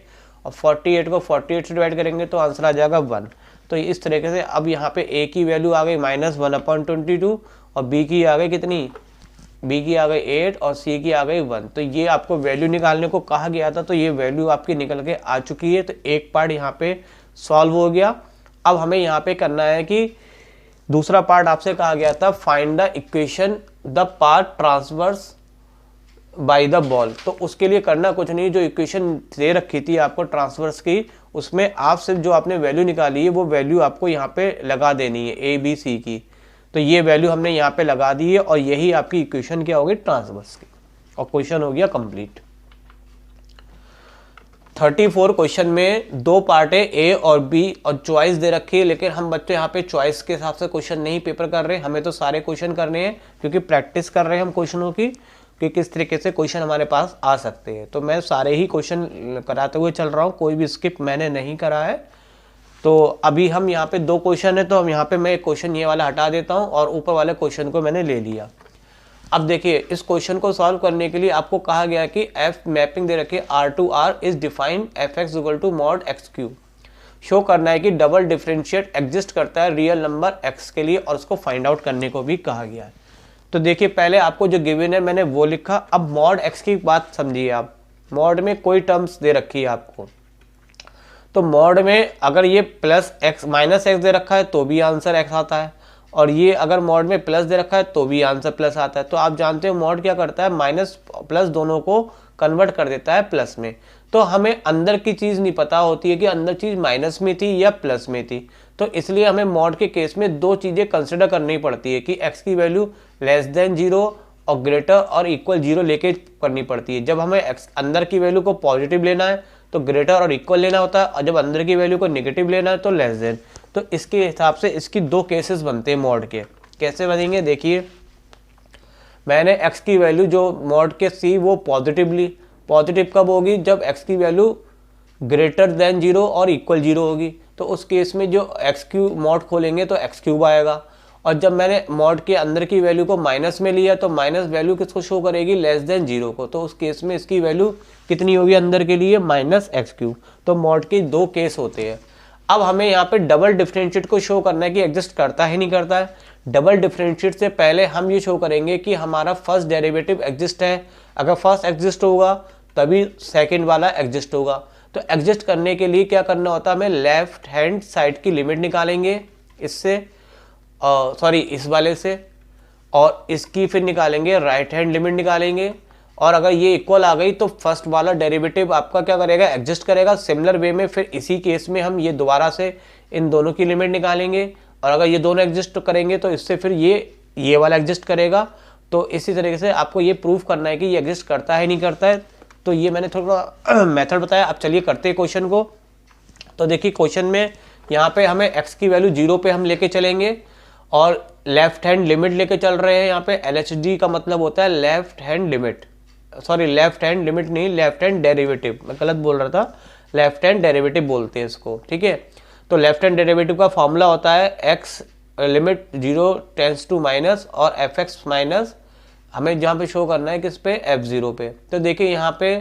और 48 को 48 से डिवाइड करेंगे तो आंसर आ जाएगा 1। तो इस तरीके से अब यहाँ पे A की वैल्यू आ गई -1/22, और B की आ गई कितनी, B की आ गई 8, और C की आ गई 1। तो ये आपको वैल्यू निकालने को कहा गया था, तो ये वैल्यू आपकी निकल के आ चुकी है। तो एक पार्ट यहाँ पे सॉल्व हो गया। अब हमें यहाँ पे करना है कि दूसरा पार्ट आपसे कहा गया था find the equation the path transverse by the ball. तो उसके लिए करना कुछ नहीं, जो इक्वेशन दे रखी थी आपको ट्रांसवर्स की, उसमें आप सिर्फ जो आपने वैल्यू निकाली है वो वैल्यू आपको यहाँ पे लगा देनी है ABC की। तो ये वैल्यू हमने यहाँ पे लगा दी है, और यही आपकी इक्वेशन क्या होगी, ट्रांसवर्स की, और क्वेश्चन हो गया कंप्लीट। 34 क्वेश्चन में दो पार्ट है, ए और बी, और चॉइस दे रखी है, लेकिन हम बच्चे यहाँ पे चॉइस के हिसाब से क्वेश्चन नहीं पेपर कर रहे हैं, हमें तो सारे क्वेश्चन करने हैं क्योंकि प्रैक्टिस कर रहे हैं हम क्वेश्चनों की कि किस तरीके से क्वेश्चन हमारे पास आ सकते हैं। तो मैं सारे ही क्वेश्चन कराते हुए चल रहा हूँ, कोई भी स्किप मैंने नहीं करा है। तो अभी हम यहाँ पे दो क्वेश्चन है, तो हम यहाँ पे मैं एक क्वेश्चन ये वाला हटा देता हूँ और ऊपर वाले क्वेश्चन को मैंने ले लिया। अब देखिए, इस क्वेश्चन को सॉल्व करने के लिए आपको कहा गया कि एफ मैपिंग दे रखी है R2R is defined F X equal to mod X cube. Show करना है कि डबल डिफरेंशिएट एग्जिस्ट करता है रियल नंबर x के लिए, और उसको फाइंड आउट करने को भी कहा गया है। तो देखिए, पहले आपको जो गिवन है मैंने वो लिखा। अब मॉड x की बात समझिए आप। मॉड में कोई टर्म्स दे रखी है आपको, तो मॉड में अगर ये प्लस एक्स माइनस एक्स दे रखा है तो भी आंसर x आता है, और ये अगर मॉड में प्लस दे रखा है तो भी आंसर प्लस आता है। तो आप जानते हो मॉड क्या करता है, माइनस प्लस दोनों को कन्वर्ट कर देता है प्लस में। तो हमें अंदर की चीज़ नहीं पता होती है कि अंदर चीज़ माइनस में थी या प्लस में थी, तो इसलिए हमें मॉड के केस में दो चीज़ें कंसिडर करनी पड़ती है कि x की वैल्यू लेस देन 0 और ग्रेटर और इक्वल 0 लेके करनी पड़ती है। जब हमें x अंदर की वैल्यू को पॉजिटिव लेना है तो ग्रेटर और इक्वल लेना होता है, और जब अंदर की वैल्यू को नेगेटिव लेना है तो लेस देन। तो इसके हिसाब से इसकी दो केसेस बनते हैं मॉड के। कैसे बनेंगे देखिए, मैंने x की वैल्यू जो मॉड के सी वो पॉजिटिव ली। पॉजिटिव कब होगी, जब x की वैल्यू ग्रेटर देन 0 और इक्वल 0 होगी। तो उस केस में जो एक्स क्यूब मॉड खोलेंगे तो एक्स क्यूब आएगा, और जब मैंने मॉड के अंदर की वैल्यू को माइनस में लिया तो माइनस वैल्यू किसको शो करेगी, लेस देन 0 को। तो उस केस में इसकी वैल्यू कितनी होगी अंदर के लिए, माइनस एक्स क्यूब। तो मॉड के दो केस होते हैं। अब हमें यहाँ पे डबल डिफरेंशिएट को शो करना है कि एग्जिस्ट करता है नहीं करता है। डबल डिफरेंशिएट से पहले हम ये शो करेंगे कि हमारा फर्स्ट डेरिवेटिव एग्जिस्ट है। अगर फर्स्ट एग्जिस्ट होगा तभी सेकंड वाला एग्जिस्ट होगा। तो एग्जिस्ट करने के लिए क्या करना होता है, हमें लेफ्ट हैंड साइड की लिमिट निकालेंगे इससे, सॉरी इस वाले से, और इसकी फिर निकालेंगे राइट हैंड लिमिट निकालेंगे, और अगर ये इक्वल आ गई तो फर्स्ट वाला डेरिवेटिव आपका क्या करेगा, एग्जिस्ट करेगा। सिमिलर वे में फिर इसी केस में हम ये दोबारा से इन दोनों की लिमिट निकालेंगे, और अगर ये दोनों एग्जिस्ट करेंगे तो इससे फिर ये वाला एग्जिस्ट करेगा। तो इसी तरीके से आपको ये प्रूफ करना है कि ये एग्जिस्ट करता है नहीं करता है। तो ये मैंने थोड़ा मेथड बताया। अब चलिए करते हैं क्वेश्चन को। तो देखिए, क्वेश्चन में यहाँ पे हमें x की वैल्यू 0 पे हम लेके चलेंगे, और लेफ्ट हैंड लिमिट लेके चल रहे हैं। यहाँ पे LHD का मतलब होता है left hand limit, sorry left hand limit नहीं, लेफ्ट हैंड डेरिवेटिव, मैं गलत बोल रहा था, लेफ्ट हैंड डेरिवेटिव बोलते हैं इसको, ठीक है। तो लेफ्ट हैंड डेरिवेटिव का फॉर्मूला होता है x limit 0 tends to minus और fx माइनस, हमें जहाँ पे शो करना है किस पे, f0 पे। तो देखिए यहाँ पे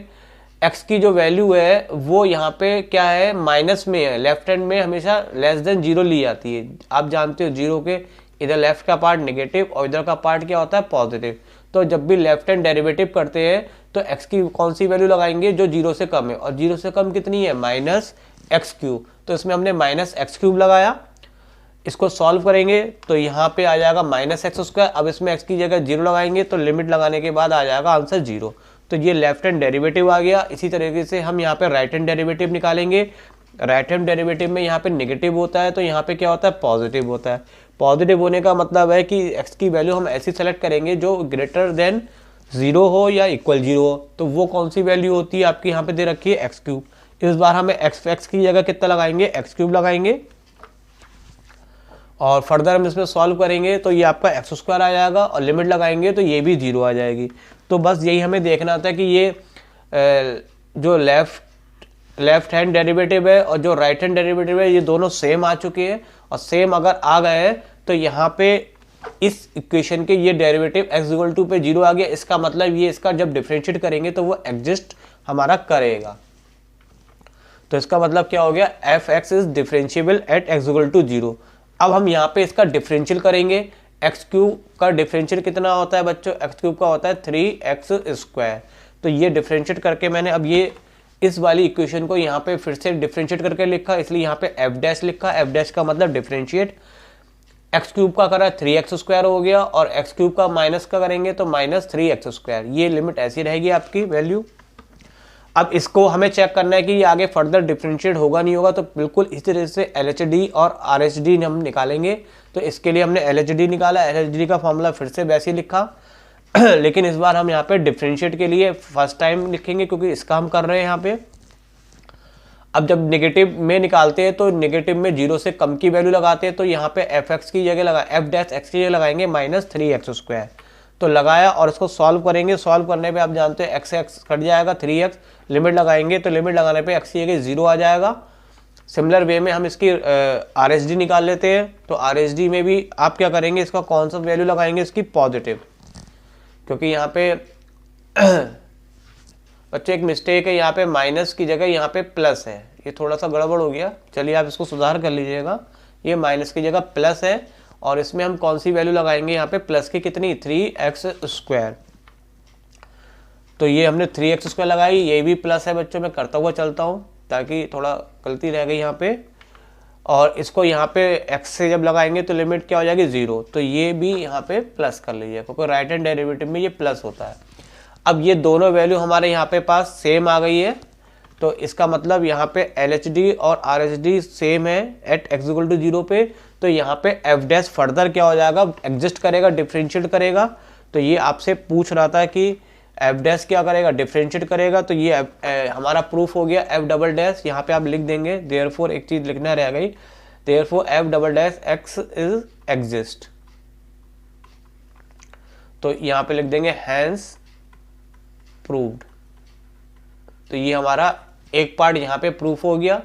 x की जो वैल्यू है वो यहाँ पे क्या है, माइनस में है। लेफ्ट हैंड में हमेशा लेस देन 0 ली जाती है। आप जानते हो 0 के इधर लेफ्ट का पार्ट नेगेटिव और इधर का पार्ट क्या होता है, पॉजिटिव। तो जब भी लेफ्ट हैंड डेरिवेटिव करते हैं तो x की कौन सी वैल्यू लगाएंगे, जो 0 से कम है, और 0 से कम कितनी है, माइनस एक्स क्यूब। तो इसमें हमने माइनस एक्स क्यूब लगाया। इसको सॉल्व करेंगे तो यहाँ पे आ जाएगा माइनस एक्स स्क्वायर। अब इसमें x की जगह 0 लगाएंगे तो लिमिट लगाने के बाद आ जाएगा आंसर 0। तो ये लेफ्ट हैंड डेरिवेटिव आ गया। इसी तरीके से हम यहाँ पे राइट हैंड डेरिवेटिव निकालेंगे। राइट हैंड डेरिवेटिव में यहाँ पे नेगेटिव होता है, तो यहाँ पे क्या होता है, पॉजिटिव होता है। पॉजिटिव होने का मतलब है कि x की वैल्यू हम ऐसी सेलेक्ट करेंगे जो ग्रेटर देन 0 हो या इक्वल 0 हो। तो वो कौन सी वैल्यू होती है आपकी, यहाँ पे दे रखी है एक्स क्यूब। इस बार हमें x की जगह कितना लगाएंगे, एक्स क्यूब लगाएंगे, और फर्दर हम इसमें सॉल्व करेंगे तो ये आपका एक्स स्क्वायर आ जाएगा, और लिमिट लगाएंगे तो ये भी 0 आ जाएगी। तो बस यही हमें देखना था कि ये जो लेफ्ट हैंड डेरिवेटिव है और जो राइट हैंड डेरिवेटिव है ये दोनों सेम आ चुके हैं, और सेम अगर आ गए हैं तो यहाँ पे इस इक्वेशन के ये डेरिवेटिव x= पे 0 आ गया। इसका मतलब ये इसका जब डिफरेंशिएट करेंगे तो वो एग्जिस्ट हमारा करेगा। तो इसका मतलब क्या हो गया, f(x) is differentiable eight x=0। अब हम यहाँ पे इसका डिफरेंशियल करेंगे। x³ का डिफरेंशियल कितना होता है बच्चों, x³ का होता है 3x²। तो ये डिफरेंशिएट करके मैंने अब ये इस वाली इक्वेशन को यहाँ पे फिर से डिफरेंशिएट करके लिखा, इसलिए यहाँ पे f' लिखा। f' का मतलब डिफरेंशिएट। x³ का करा 3x² हो गया, और x³ का माइनस का करेंगे तो माइनस 3x²। ये लिमिट ऐसी रहेगी आपकी वैल्यू। अब इसको हमें चेक करना है कि ये आगे फर्दर डिफरेंशिएट होगा नहीं होगा। तो बिल्कुल इस तरह से LHD और RHD हम निकालेंगे। तो इसके लिए हमने LHD निकाला। LHD का फॉर्मूला फिर से वैसे ही लिखा लेकिन इस बार हम यहाँ पे डिफरेंशिएट के लिए फर्स्ट टाइम लिखेंगे क्योंकि इसका हम कर रहे हैं यहाँ पे। अब जब नेगेटिव में निकालते हैं तो नेगेटिव में 0 से कम की वैल्यू लगाते हैं, तो यहाँ पे एफ एक्स की जगह लगा एफ डैश एक्स की जगह लगाएंगे -3x²। तो लगाया और इसको सॉल्व करेंगे। सॉल्व करने पे आप जानते हैं एक्स एक्स कट जाएगा, 3x लिमिट लगाएंगे तो लिमिट लगाने पे एक्स की जगह 0 आ जाएगा। सिमिलर वे में हम इसकी RHD निकाल लेते हैं। तो RHD में भी आप क्या करेंगे, इसका कौन सा वैल्यू लगाएंगे, इसकी पॉजिटिव, क्योंकि यहाँ पे बच्चे एक मिस्टेक है, यहाँ पे माइनस की जगह यहाँ पे प्लस है, ये थोड़ा सा गड़बड़ हो गया। चलिए आप इसको सुधार कर लीजिएगा, ये माइनस की जगह प्लस है और इसमें हम कौन सी वैल्यू लगाएंगे, यहाँ पे प्लस की कितनी 3x²। तो ये हमने 3x² लगाई, ये भी प्लस है बच्चों, मैं करता हुआ चलता हूँ ताकि थोड़ा गलती रह गई यहाँ पे। और इसको यहाँ पे x से जब लगाएंगे तो लिमिट क्या हो जाएगी 0, तो ये भी यहाँ पे प्लस कर लीजिए क्योंकि राइट हैंड डेरिवेटिव में ये प्लस होता है। अब ये दोनों वैल्यू हमारे यहाँ पे पास सेम आ गई है, तो इसका मतलब यहाँ पे LHD और RHD सेम है एट x=0 पे। तो यहाँ पे f डैश फर्दर क्या हो जाएगा, एग्जिस्ट करेगा, डिफ्रेंशिएट करेगा। तो ये आपसे पूछ रहा था कि f डैश क्या करेगा, डिफ्रेंशिएट करेगा। तो ये हमारा प्रूफ हो गया f डबल डैश। यहाँ पे आप लिख देंगे देयरफॉर, एक चीज लिखना रह गई, therefore f double dash x is exist. तो यहाँ पे लिख देंगे हैंस प्रूव्ड। तो ये हमारा एक पार्ट यहाँ पे प्रूफ हो गया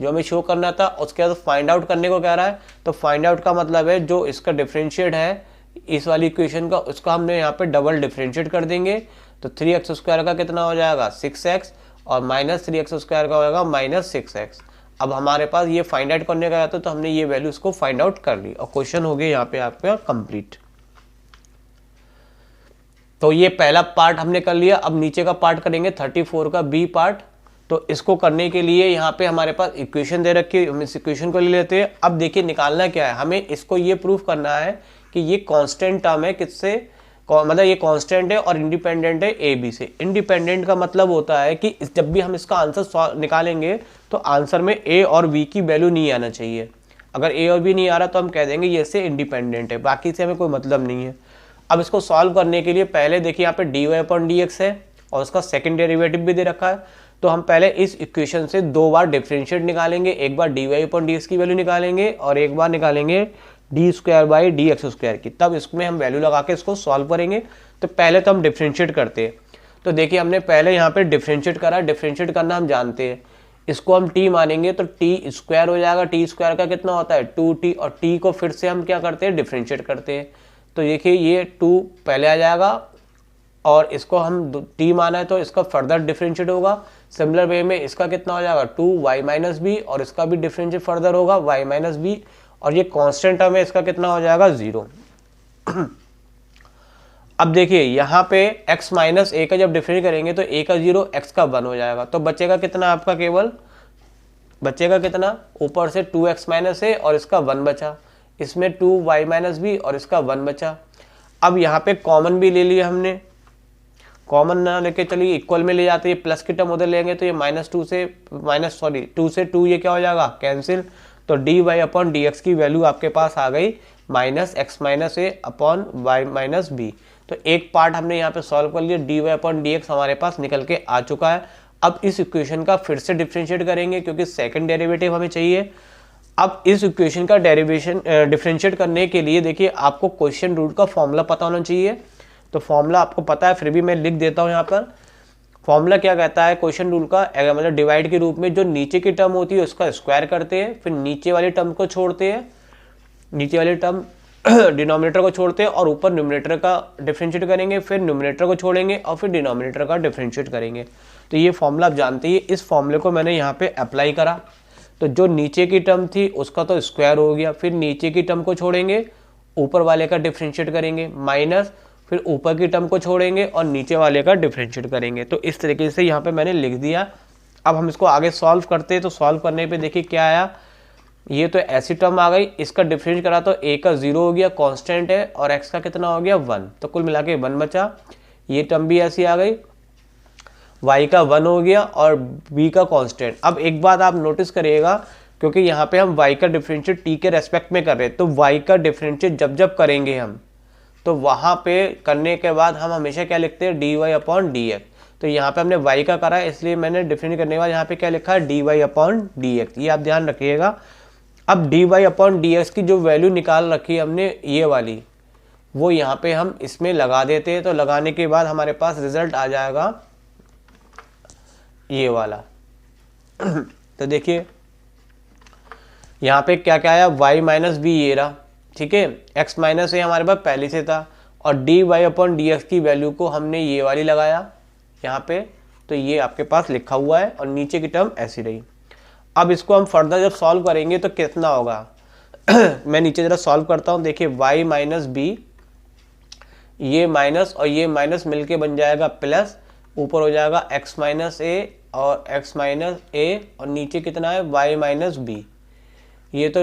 जो हमें शो करना था। उसके बाद फाइंड आउट करने को कह रहा है, तो फाइंड आउट का मतलब है जो इसका डिफरेंशिएट है इस वाली इक्वेशन का, उसका हमने यहाँ पे डबल डिफरेंशिएट कर देंगे। तो 3x² का कितना हो जाएगा 6x और -3x² का हो जाएगा -6x। अब हमारे पास ये फाइंड आउट करने का था तो हमने ये वैल्यू इसको फाइंड आउट कर ली और क्वेश्चन हो गया यहाँ पे आपका कंप्लीट। तो ये पहला पार्ट हमने कर लिया। अब नीचे का पार्ट करेंगे 34 का बी पार्ट। तो इसको करने के लिए यहाँ पे हमारे पास इक्वेशन दे रखी है, हम इस इक्वेशन को ले लेते हैं। अब देखिए निकालना क्या है, हमें इसको ये प्रूफ करना है कि ये कांस्टेंट टर्म है किससे, मतलब ये कांस्टेंट है और इंडिपेंडेंट है ए बी से। इंडिपेंडेंट का मतलब होता है कि जब भी हम इसका आंसर निकालेंगे तो आंसर में ए और बी की वैल्यू नहीं आना चाहिए। अगर ए और बी नहीं आ रहा तो हम कह देंगे ये से इंडिपेंडेंट है, बाकी से हमें कोई मतलब नहीं है। अब इसको सॉल्व करने के लिए पहले देखिए यहाँ पे dy/dx है और उसका सेकंड डेरिवेटिव भी दे रखा है। तो हम पहले इस इक्वेशन से दो बार डिफरेंशिएट निकालेंगे, एक बार dy/dx की वैल्यू निकालेंगे और एक बार निकालेंगे d²/dx² की। तब इसमें हम वैल्यू लगा के इसको सॉल्व करेंगे। तो पहले तो हम डिफरेंशिएट करते हैं। तो देखिए हमने पहले यहाँ पे डिफरेंशिएट करा, डिफरेंशिएट करना हम जानते हैं। इसको हम t मानेंगे तो t² हो जाएगा, t² का कितना होता है 2t, और t को फिर से हम क्या करते हैं डिफरेंशिएट करते हैं। तो देखिए ये 2 पहले आ जाएगा और इसको हम t माना है तो इसका फर्दर डिफरेंशिएट होगा। सिमिलर वे में इसका कितना हो जाएगा 2y-b और इसका भी डिफरेंशिएट फर्दर होगा y-b, और ये कांस्टेंट टर्म है इसका कितना हो जाएगा 0। अब देखिए यहाँ पे x माइनस a का जब डिफरेंशिएट करेंगे तो a का 0 x का 1 हो जाएगा। तो बचेगा कितना आपका, केवल बचेगा कितना, ऊपर से 2x माइनस a और इसका 1 बचा, इसमें 2y-b और इसका 1 बचा। अब यहाँ पे कॉमन भी ले लिया हमने, कॉमन ना लेके चलिए इक्वल में ले जाते हैं, प्लस की टर्म उधर लेंगे तो ये -2 से 2 से 2 ये क्या हो जाएगा कैंसिल। तो dy/dx की वैल्यू आपके पास आ गई -x-a/y-b। तो एक पार्ट हमने यहाँ पे सॉल्व कर लिया, dy/dx हमारे पास निकल के आ चुका है। अब इस इक्वेशन का फिर से डिफरेंशिएट करेंगे क्योंकि सेकंड डेरिवेटिव हमें चाहिए। अब इस इक्वेशन का डेरिवेशन डिफरेंशिएट करने के लिए देखिए आपको क्वेश्चन रूट का फॉर्मूला पता होना चाहिए। तो फॉर्मूला आपको पता है, फिर भी मैं लिख देता हूँ यहाँ पर। फॉर्मूला क्या कहता है क्वेश्चन रूल का, मतलब डिवाइड के रूप में जो नीचे की टर्म होती है उसका स्क्वायर करते हैं, फिर नीचे वाली टर्म को छोड़ते हैं, नीचे वाली टर्म डिनोमिनेटर को छोड़ते हैं और ऊपर न्यूमरेटर का डिफरेंशिएट करेंगे, फिर न्यूमरेटर को छोड़ेंगे और फिर डिनोमिनेटर का डिफरेंशिएट करेंगे। तो ये फॉर्मूला आप जानते ही। इस फॉर्मूले को मैंने यहाँ पे अप्लाई करा, तो जो नीचे की टर्म थी उसका तो स्क्वायर हो गया, फिर नीचे की टर्म को छोड़ेंगे, ऊपर वाले का डिफरेंशिएट करेंगे, माइनस फिर ऊपर की टर्म को छोड़ेंगे और नीचे वाले का डिफरेंशिएट करेंगे। तो इस तरीके से यहाँ पे मैंने लिख दिया। अब हम इसको आगे सॉल्व करते हैं। तो सॉल्व करने पे देखिए क्या आया, ये तो ऐसी टर्म आ गई, इसका डिफरेंशिएट करा तो a का 0 हो गया, कांस्टेंट है, और x का कितना हो गया 1, तो कुल मिला के 1 बचा। ये टर्म भी ऐसी आ गई, y का 1 हो गया और b का कांस्टेंट। अब एक बात आप नोटिस करिएगा, क्योंकि यहाँ पे हम y का डिफरेंशिएट t के रेस्पेक्ट में कर रहे हैं, तो y का डिफरेंशिएट जब करेंगे हम, तो वहाँ पे करने के बाद हम हमेशा क्या लिखते हैं dy/dx। तो यहाँ पे हमने y का करा है, इसलिए मैंने डिफरेंशिएट करने के बाद यहाँ पे क्या लिखा है dy अपॉन dx, ये आप ध्यान रखिएगा। अब dy अपॉन dx की जो वैल्यू निकाल रखी है हमने ये वाली, वो यहाँ पे हम इसमें लगा देते हैं। तो लगाने के बाद हमारे पास रिजल्ट आ जाएगा ये वाला। तो देखिए यहाँ पे क्या क्या आया, y माइनस बी ये रहा, ठीक है, x माइनस ए हमारे पास पहले से था, और dy अपॉन dx की वैल्यू को हमने ये वाली लगाया यहाँ पे, तो ये आपके पास लिखा हुआ है, और नीचे की टर्म ऐसी रही। अब इसको हम फर्दर जब सॉल्व करेंगे तो कितना होगा मैं नीचे जरा सॉल्व करता हूँ। देखिए y माइनस बी, ये माइनस और ये माइनस मिलके बन जाएगा प्लस, ऊपर हो जाएगा x माइनस ए और x माइनस ए, और नीचे कितना है y माइनस बी। ये तो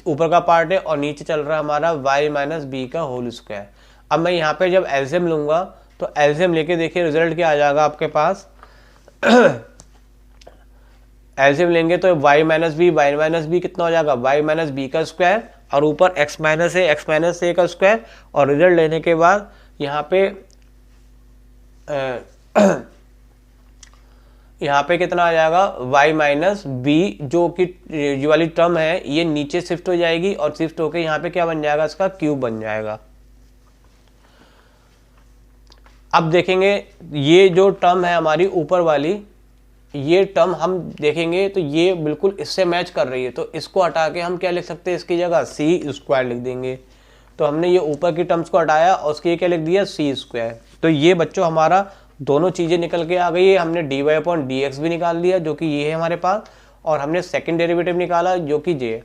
ऊपर का पार्ट है और नीचे चल रहा है हमारा y माइनस बी का होल स्क्वायर। अब मैं यहाँ पे जब एलसीएम लूँगा तो एलसीएम लेके देखिए रिजल्ट क्या आ जाएगा आपके पास। एलसीएम लेंगे तो y माइनस बी कितना हो जाएगा y माइनस बी का स्क्वायर, और ऊपर x माइनस ए का स्क्वायर, और रिजल्ट लेने के बाद यहाँ पे यहाँ पे कितना आ जाएगा y माइनस बी, जो कि ये वाली टर्म है ये नीचे शिफ्ट हो जाएगी, और शिफ्ट होके यहाँ पे क्या बन जाएगा, इसका क्यूब बन जाएगा। अब देखेंगे ये जो टर्म है हमारी ऊपर वाली, ये टर्म हम देखेंगे तो ये बिल्कुल इससे मैच कर रही है, तो इसको हटा के हम क्या लिख सकते हैं, इसकी जगह सी स्क्वायर लिख देंगे। तो हमने ये ऊपर की टर्म्स को हटाया और उसके क्या लिख दिया, सी स्क्वायर। तो ये बच्चों हमारा दोनों चीज़ें निकल के आ गई है। हमने dy अपॉन dx भी निकाल लिया जो कि ये है हमारे पास, और हमने सेकंड डेरिवेटिव निकाला जो कि j है।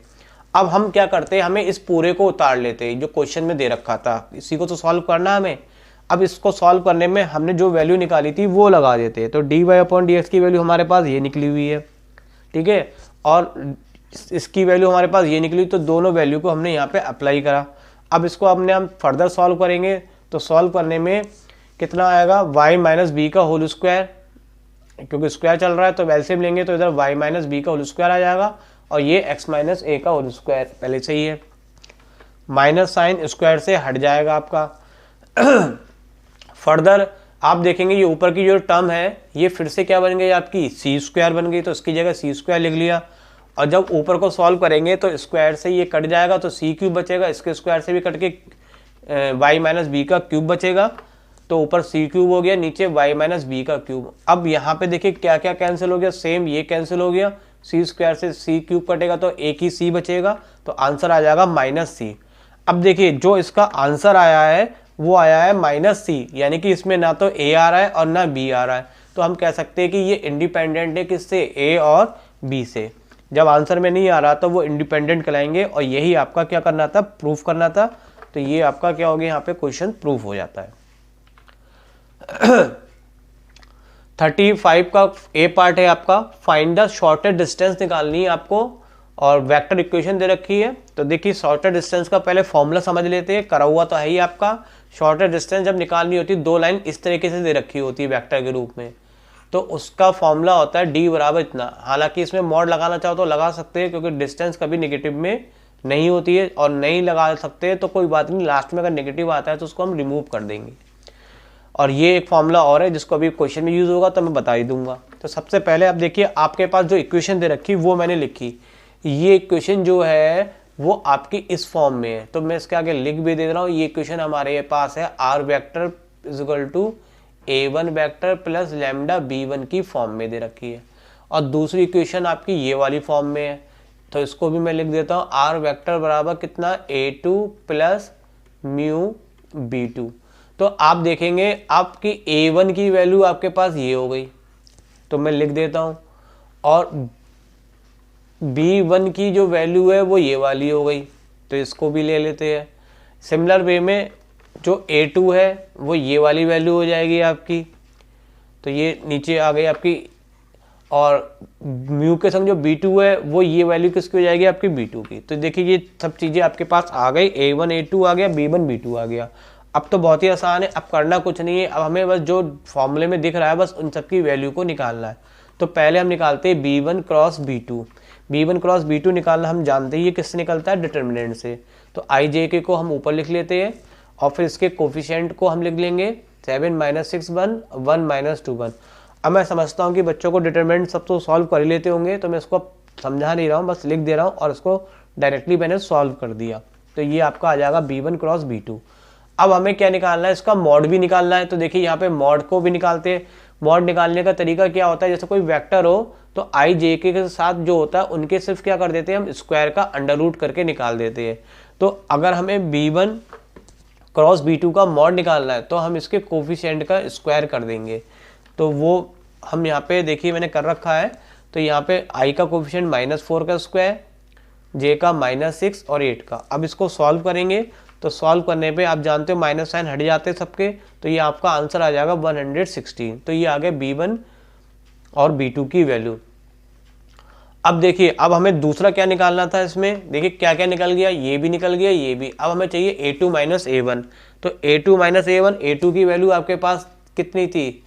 अब हम क्या करते हैं, हमें इस पूरे को उतार लेते हैं जो क्वेश्चन में दे रखा था, इसी को तो सॉल्व करना है हमें। अब इसको सॉल्व करने में हमने जो वैल्यू निकाली थी वो लगा देते हैं। तो dy अपॉन dx की वैल्यू हमारे पास ये निकली हुई है, ठीक है, और इसकी वैल्यू हमारे पास ये निकली, तो दोनों वैल्यू को हमने यहाँ पे अप्लाई करा। अब इसको हम फर्दर सॉल्व करेंगे, तो सॉल्व करने में कितना आएगा, y माइनस बी का होल स्क्वायर, क्योंकि स्क्वायर चल रहा है तो एलसीएम लेंगे तो इधर y माइनस बी का होल स्क्वायर आ जाएगा, और ये x माइनस ए का होल स्क्वायर पहले से ही है, माइनस साइन स्क्वायर से हट जाएगा आपका। फर्दर आप देखेंगे ये ऊपर की जो टर्म है ये फिर से क्या बन गई आपकी, सी स्क्वायर बन गई, तो इसकी जगह सी स्क्वायर लिख लिया। और जब ऊपर को सॉल्व करेंगे तो स्क्वायर से ये कट जाएगा, तो सी क्यूब बचेगा, इसके स्क्वायर से भी कट के y माइनस बी का क्यूब बचेगा, तो ऊपर सी क्यूब हो गया, नीचे y माइनस बी का क्यूब। अब यहाँ पे देखिए क्या क्या कैंसिल हो गया, सेम ये कैंसिल हो गया, सी स्क्वायर से सी क्यूब कटेगा तो एक ही सी बचेगा, तो आंसर आ जाएगा माइनस सी। अब देखिए जो इसका आंसर आया है वो आया है माइनस सी, यानी कि इसमें ना तो a आ रहा है और ना b आ रहा है, तो हम कह सकते हैं कि ये इंडिपेंडेंट है किससे, a और b से। जब आंसर में नहीं आ रहा तो वो इंडिपेंडेंट कहलाएंगे, और यही आपका क्या करना था, प्रूफ करना था। तो ये आपका क्या हो गया, यहाँ पे क्वेश्चन प्रूफ हो जाता है। 35 का ए पार्ट है आपका, फाइंड द शॉर्टेस्ट डिस्टेंस निकालनी है आपको, और वेक्टर इक्वेशन दे रखी है। तो देखिए शॉर्टेस्ट डिस्टेंस का पहले फॉर्मूला समझ लेते हैं, करा हुआ तो है ही आपका। शॉर्टेस्ट डिस्टेंस जब निकालनी होती है, दो लाइन इस तरीके से दे रखी होती है वेक्टर के रूप में, तो उसका फॉर्मूला होता है d बराबर इतना। हालांकि इसमें मॉड लगाना चाहो तो लगा सकते हैं, क्योंकि डिस्टेंस कभी नेगेटिव में नहीं होती है, और नहीं लगा सकते तो कोई बात नहीं, लास्ट में अगर नेगेटिव आता है तो उसको हम रिमूव कर देंगे। और ये एक फॉर्मूला और है जिसको अभी क्वेश्चन में यूज होगा तो मैं बता ही दूंगा। तो सबसे पहले आप देखिए आपके पास जो इक्वेशन दे रखी वो मैंने लिखी, ये इक्वेशन जो है वो आपकी इस फॉर्म में है, तो मैं इसके आगे लिख भी दे रहा हूँ। ये इक्वेशन हमारे पास है r vector is equal to a1 vector plus lambda b1 की फॉर्म में दे रखी है, और दूसरी इक्वेशन आपकी ये वाली फॉर्म में है, तो इसको भी मैं लिख देता हूँ, r वेक्टर बराबर कितना, a2 प्लस म्यू b2। तो आप देखेंगे आपकी a1 की वैल्यू आपके पास ये हो गई, तो मैं लिख देता हूँ, और b1 की जो वैल्यू है वो ये वाली हो गई, तो इसको भी ले लेते हैं। सिमिलर वे में जो a2 है वो ये वाली वैल्यू हो जाएगी आपकी, तो ये नीचे आ गई आपकी, और म्यू के संग जो b2 है वो ये वैल्यू किसकी हो जाएगी, आपकी b2 की। तो देखिए ये सब चीज़ें आपके पास आ गई, a1 a2 आ गया, b1 b2 आ गया। अब तो बहुत ही आसान है, अब करना कुछ नहीं है, अब हमें बस जो फॉर्मूले में दिख रहा है बस उन सब की वैल्यू को निकालना है। तो पहले हम निकालते हैं b1 cross b2। b1 cross b2 निकालना हम जानते ही ये किससे निकलता है, डिटर्मिनेंट से। तो i j k को हम ऊपर लिख लेते हैं, और फिर इसके कोफिशिएंट को हम लिख लेंगे 7 माइनस 6 1, 1 माइनस 2 1। अब मैं समझता हूँ कि बच्चों को डिटरमिनेंट सब तो सॉल्व कर ही लेते होंगे, तो मैं इसको समझा नहीं रहा हूँ, बस लिख दे रहा हूँ और इसको डायरेक्टली मैंने सॉल्व कर दिया। तो ये आपका आ जाएगा b1 क्रॉस b2। अब हमें क्या निकालना है, इसका मॉड भी निकालना है। तो देखिए यहाँ पे मॉड को भी निकालते हैं। मॉड निकालने का तरीका क्या होता है, जैसे कोई वेक्टर हो तो i j के साथ जो होता है उनके सिर्फ क्या कर देते हैं, हम स्क्वायर का अंडर रूट करके निकाल देते हैं। तो अगर हमें b1 क्रॉस b2 का मॉड निकालना है तो हम इसके कोफिशिएंट का स्क्वायर कर देंगे। तो वो हम यहाँ पे देखिए मैंने कर रखा है। तो यहाँ पे i का कोफिशिएंट -4 का स्क्वायर, j का -6 और 8 का। अब इसको सॉल्व करेंगे तो सॉल्व करने पे आप जानते हो माइनस साइन हट जाते हैं सबके, तो ये आपका आंसर आ जाएगा 116। तो ये आ गया b1 और b2 की वैल्यू। अब देखिए अब हमें दूसरा क्या निकालना था इसमें, देखिए क्या क्या निकल गया, ये भी निकल गया, ये भी। अब हमें चाहिए a2 माइनस a1। तो a2 माइनस a1, a2 की वैल्यू आपके पास कितनी थी,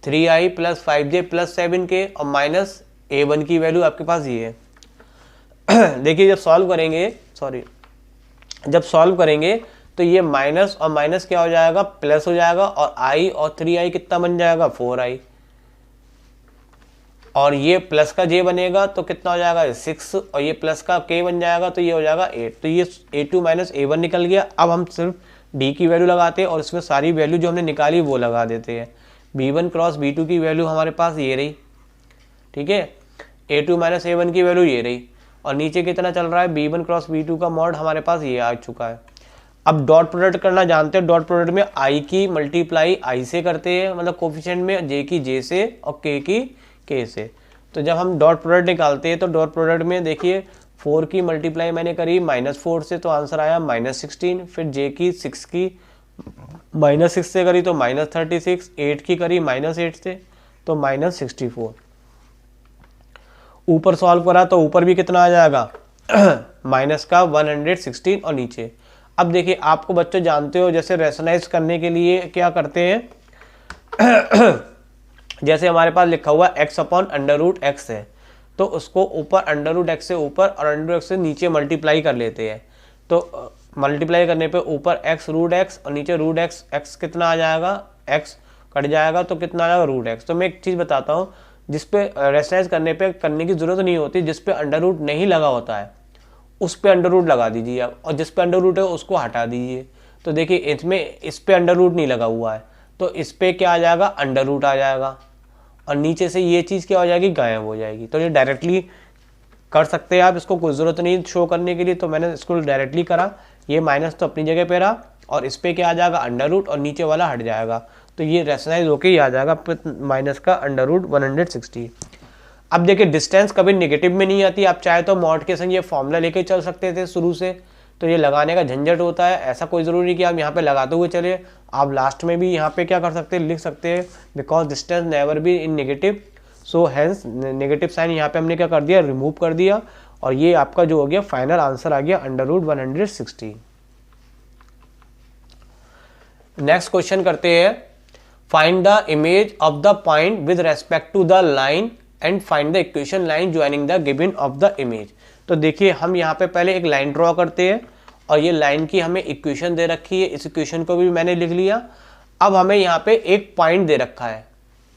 3i plus 5j plus 7k, और माइनस a1 की वैल्यू आपके पास ये है। देखिए जब सॉल्व करेंगे, जब सॉल्व करेंगे तो ये माइनस और माइनस क्या हो जाएगा, प्लस हो जाएगा, और i और 3i कितना बन जाएगा, 4i, और ये प्लस का j बनेगा तो कितना हो जाएगा 6, और ये प्लस का k बन जाएगा तो ये हो जाएगा 8। तो ये a2 माइनस a1 निकल गया। अब हम सिर्फ d की वैल्यू लगाते हैं और इसमें सारी वैल्यू जो हमने निकाली वो लगा देते हैं। b1 क्रॉस b2 की वैल्यू हमारे पास ये रही, ठीक है, a2 माइनस a1 की वैल्यू ये रही, और नीचे कितना चल रहा है, b1 क्रॉस b2 का मॉड हमारे पास ये आ चुका है। अब डॉट प्रोडक्ट करना जानते हैं। डॉट प्रोडक्ट में i की मल्टीप्लाई i से करते हैं, मतलब कोफिशिएंट में j की j से और k की k से। तो जब हम डॉट प्रोडक्ट निकालते हैं तो डॉट प्रोडक्ट में देखिए 4 की मल्टीप्लाई मैंने करी -4 से, तो आंसर आया -16। फिर j की 6 की -6 से करी तो -36, 8 की करी -8 से तो -64। ऊपर सॉल्व करा तो ऊपर भी कितना आ जाएगा, माइनस का 116, और नीचे। अब देखिए आपको बच्चों जानते हो जैसे रेशनलाइज करने के लिए क्या करते हैं, जैसे हमारे पास लिखा हुआ x upon under root x है, तो उसको ऊपर अंडर रूट x से ऊपर और अंडर रूट x से नीचे मल्टीप्लाई कर लेते हैं। तो मल्टीप्लाई करने पे ऊपर x रूट x और नीचे रूट x, x कितना आ जाएगा, x कट जाएगा तो कितना आ जाएगा रूट x। तो मैं एक चीज़ बताता हूँ, जिसपे रेशनलाइज करने की ज़रूरत नहीं होती, जिसपे अंडर रूट नहीं लगा होता है उस पे अंडर रूट लगा दीजिए आप, और जिस पे अंडर रूट है उसको हटा दीजिए। तो देखिए इसमें इस पे अंडर रूट नहीं लगा हुआ है तो इस पे क्या आ जाएगा, अंडर रूट आ जाएगा, और नीचे से ये चीज़ क्या हो जाएगी, गायब हो जाएगी। तो ये डायरेक्टली कर सकते हैं आप, इसको कोई ज़रूरत नहीं शो करने के लिए, तो मैंने इसको डायरेक्टली करा। ये माइनस तो अपनी जगह पे रहा, और इस पे क्या आ जाएगा, अंडर रूट, और नीचे वाला हट जाएगा। तो ये रेशनलाइज होके ही आ जाएगा माइनस का अंडर रूट 160। अब देखिए डिस्टेंस कभी नेगेटिव में नहीं आती, आप चाहे तो मॉड के संग ये फॉर्मूला लेके चल सकते थे शुरू से, तो ये लगाने का झंझट होता है। ऐसा कोई ज़रूरी नहीं कि आप यहाँ पे लगाते हुए चले, आप लास्ट में भी यहाँ पे क्या कर सकते हैं, लिख सकते हैं, because distance never be in negative, so hence negative sign यहाँ पे हमने क्या कर दिया, रिमूव कर दिया, और ये आपका जो हो गया फाइनल आंसर आ गया अंडर रूट 160। नेक्स्ट क्वेश्चन करते हैं, find the image of the point with respect to the line and find the equation line joining the given of the image. तो देखिए हम यहाँ पे पहले एक लाइन ड्रॉ करते हैं, और ये लाइन की हमें इक्वेशन दे रखी है, इस इक्वेशन को भी मैंने लिख लिया। अब हमें यहाँ पे एक पॉइंट दे रखा है,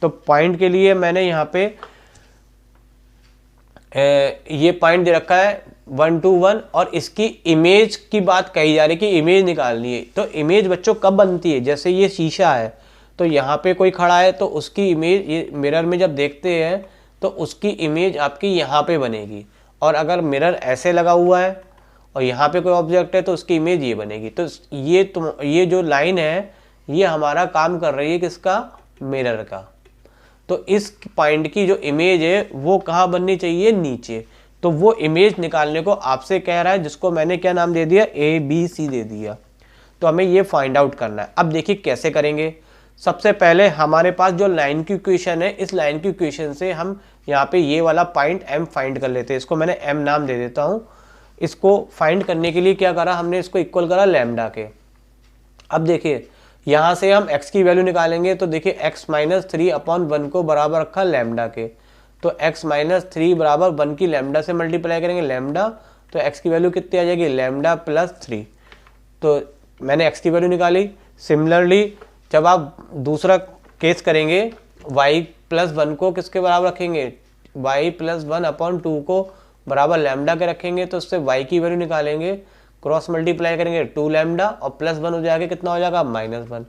तो पॉइंट के लिए मैंने यहाँ पे ये पॉइंट दे रखा है 1 2 1, और इसकी इमेज की बात कही जा रही है कि इमेज निकालनी है। तो इमेज बच्चों कब बनती है, जैसे ये शीशा है तो यहाँ पे कोई खड़ा है तो उसकी इमेज, ये मिरर में जब देखते हैं तो उसकी इमेज आपकी यहाँ पे बनेगी, और अगर मिरर ऐसे लगा हुआ है और यहाँ पे कोई ऑब्जेक्ट है तो उसकी इमेज ये बनेगी। तो ये जो लाइन है ये हमारा काम कर रही है किसका, मिरर का। तो इस पॉइंट की जो इमेज है वो कहाँ बननी चाहिए, नीचे। तो वो इमेज निकालने को आपसे कह रहा है, जिसको मैंने क्या नाम दे दिया, ABC दे दिया। तो हमें ये फाइंड आउट करना है। अब देखिए कैसे करेंगे। सबसे पहले हमारे पास जो लाइन की इक्वेशन है, इस लाइन की इक्वेशन से हम यहाँ पे ये वाला पॉइंट M फाइंड कर लेते हैं। इसको मैंने M नाम दे देता हूँ। इसको फाइंड करने के लिए क्या करा हमने, इसको इक्वल करा लैम्डा के। अब देखिए यहाँ से हम x की वैल्यू निकालेंगे, तो देखिए x माइनस 3/1 को बराबर रखा लैम्डा के, तो x माइनस 3 बराबर 1 की लैम्डा से मल्टीप्लाई करेंगे लैम्डा, तो x की वैल्यू कितनी आ जाएगी, लैम्डा प्लस 3। तो मैंने x की वैल्यू निकाली। सिमिलरली जब आप दूसरा केस करेंगे y प्लस 1 को किसके बराबर रखेंगे, y प्लस 1/2 को बराबर लैम्डा के रखेंगे, तो उससे y की वैल्यू निकालेंगे, क्रॉस मल्टीप्लाई करेंगे 2 लैम्डा और प्लस 1 हो जाएगा, कितना हो जाएगा -1।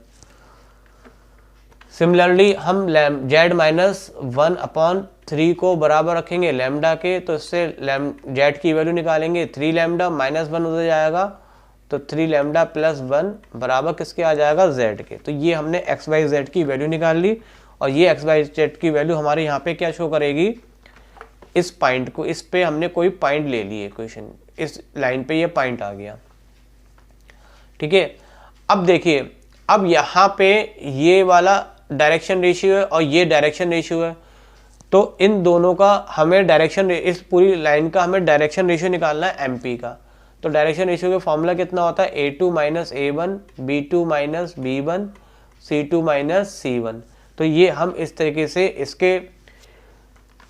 सिमिलरली हम z -1/3 को बराबर रखेंगे लैम्डा के, तो इससे z की वैल्यू निकालेंगे 3 लैम्डा -1 हो जाएगा, तो 3 लैम्डा प्लस 1 बराबर किसके आ जाएगा, z के। तो ये हमने x y z की वैल्यू निकाल ली, और ये x y z की वैल्यू हमारे यहाँ पे क्या शो करेगी, इस पॉइंट को, इस पे हमने कोई पॉइंट ले लिए क्वेश्चन, इस लाइन पे ये पॉइंट आ गया, ठीक है। अब देखिए, अब यहाँ पे ये वाला डायरेक्शन रेशियो है और ये डायरेक्शन रेशियो है, तो इन दोनों का हमें डायरेक्शन, इस पूरी लाइन का हमें डायरेक्शन रेशियो निकालना है एमपी का। तो डायरेक्शन रेशियो का फॉर्मूला कितना होता है, a2 - a1 b2 - b1 c2 - c1। तो ये हम इस तरीके से इसके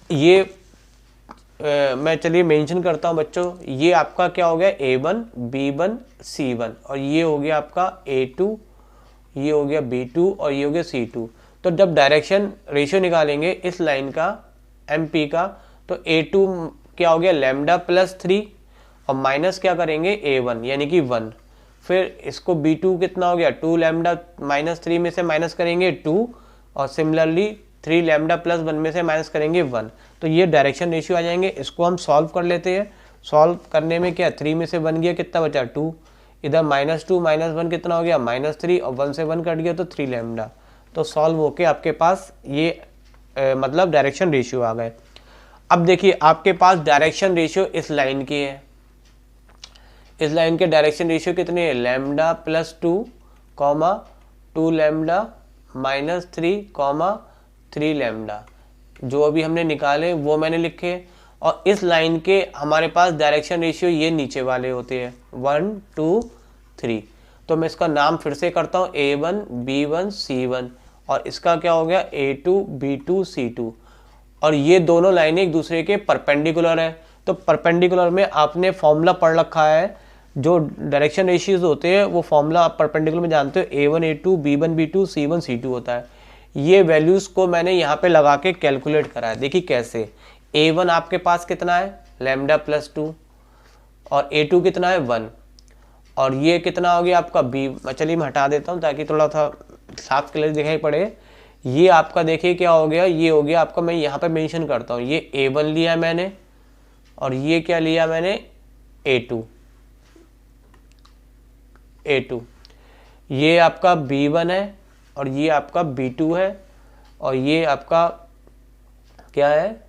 ये मैं चलिए मेंशन करता हूँ बच्चों, ये आपका क्या हो गया, a1 b1 c1, और ये हो गया आपका a2, ये हो गया b2 और ये हो गया c2। तो जब डायरेक्शन रेशियो निकालेंगे इस लाइन का mp का, तो a2 क्या हो गया, लैम्डा प्लस 3, और माइनस क्या करेंगे a1 यानी कि 1, फिर इसको b2 कितना हो गया, 2 लैम्डा -3 में से माइनस करेंगे 2, और सिमिलरली 3 लैम्डा प्लस 1 में से माइनस करेंगे 1। तो ये डायरेक्शन रेशियो आ जाएंगे। इसको हम सॉल्व कर लेते हैं। सॉल्व करने में क्या, 3 में से 1 गया, कितना बचा 2, इधर -2 - 1 कितना हो गया, -3, और 1 से 1 कट गया तो 3 लैम्डा। तो सॉल्व होके आपके पास ये मतलब डायरेक्शन रेशियो आ गए। अब देखिए आपके पास डायरेक्शन रेशियो इस लाइन की है, इस लाइन के डायरेक्शन रेशियो कितने हैं, लैम्डा प्लस 2, 2 लैम्डा -3, 3 लैम्डा, जो अभी हमने निकाले वो मैंने लिखे। और इस लाइन के हमारे पास डायरेक्शन रेशियो ये नीचे वाले होते हैं 1 2 3। तो मैं इसका नाम फिर से करता हूँ, a1 b1 c1, और इसका क्या हो गया a2 b2 c2। और ये दोनों लाइनें एक दूसरे के परपेंडिकुलर है। तो परपेंडिकुलर में आपने फॉर्मूला पढ़ रखा है, जो डायरेक्शन रेशियोज होते हैं वो फॉर्मूला आप परपेंडिकुलर में जानते हो, a1 a2 b1 b2 c1 c2 होता है। ये वैल्यूज़ को मैंने यहाँ पे लगा के कैलकुलेट करा है। देखिए कैसे, a1 आपके पास कितना है, लैम्डा प्लस 2, और a2 कितना है 1, और ये कितना हो गया आपका b, चलिए मैं हटा देता हूँ ताकि थोड़ा सा साफ क्लियर दिखाई पड़े। ये आपका देखिए क्या हो गया, ये हो गया आपका, मैं यहाँ पे मेंशन करता हूँ, ये a1 लिया मैंने, और ये क्या लिया मैंने a2, ये आपका b1 है, और ये आपका b2 है, और ये आपका क्या है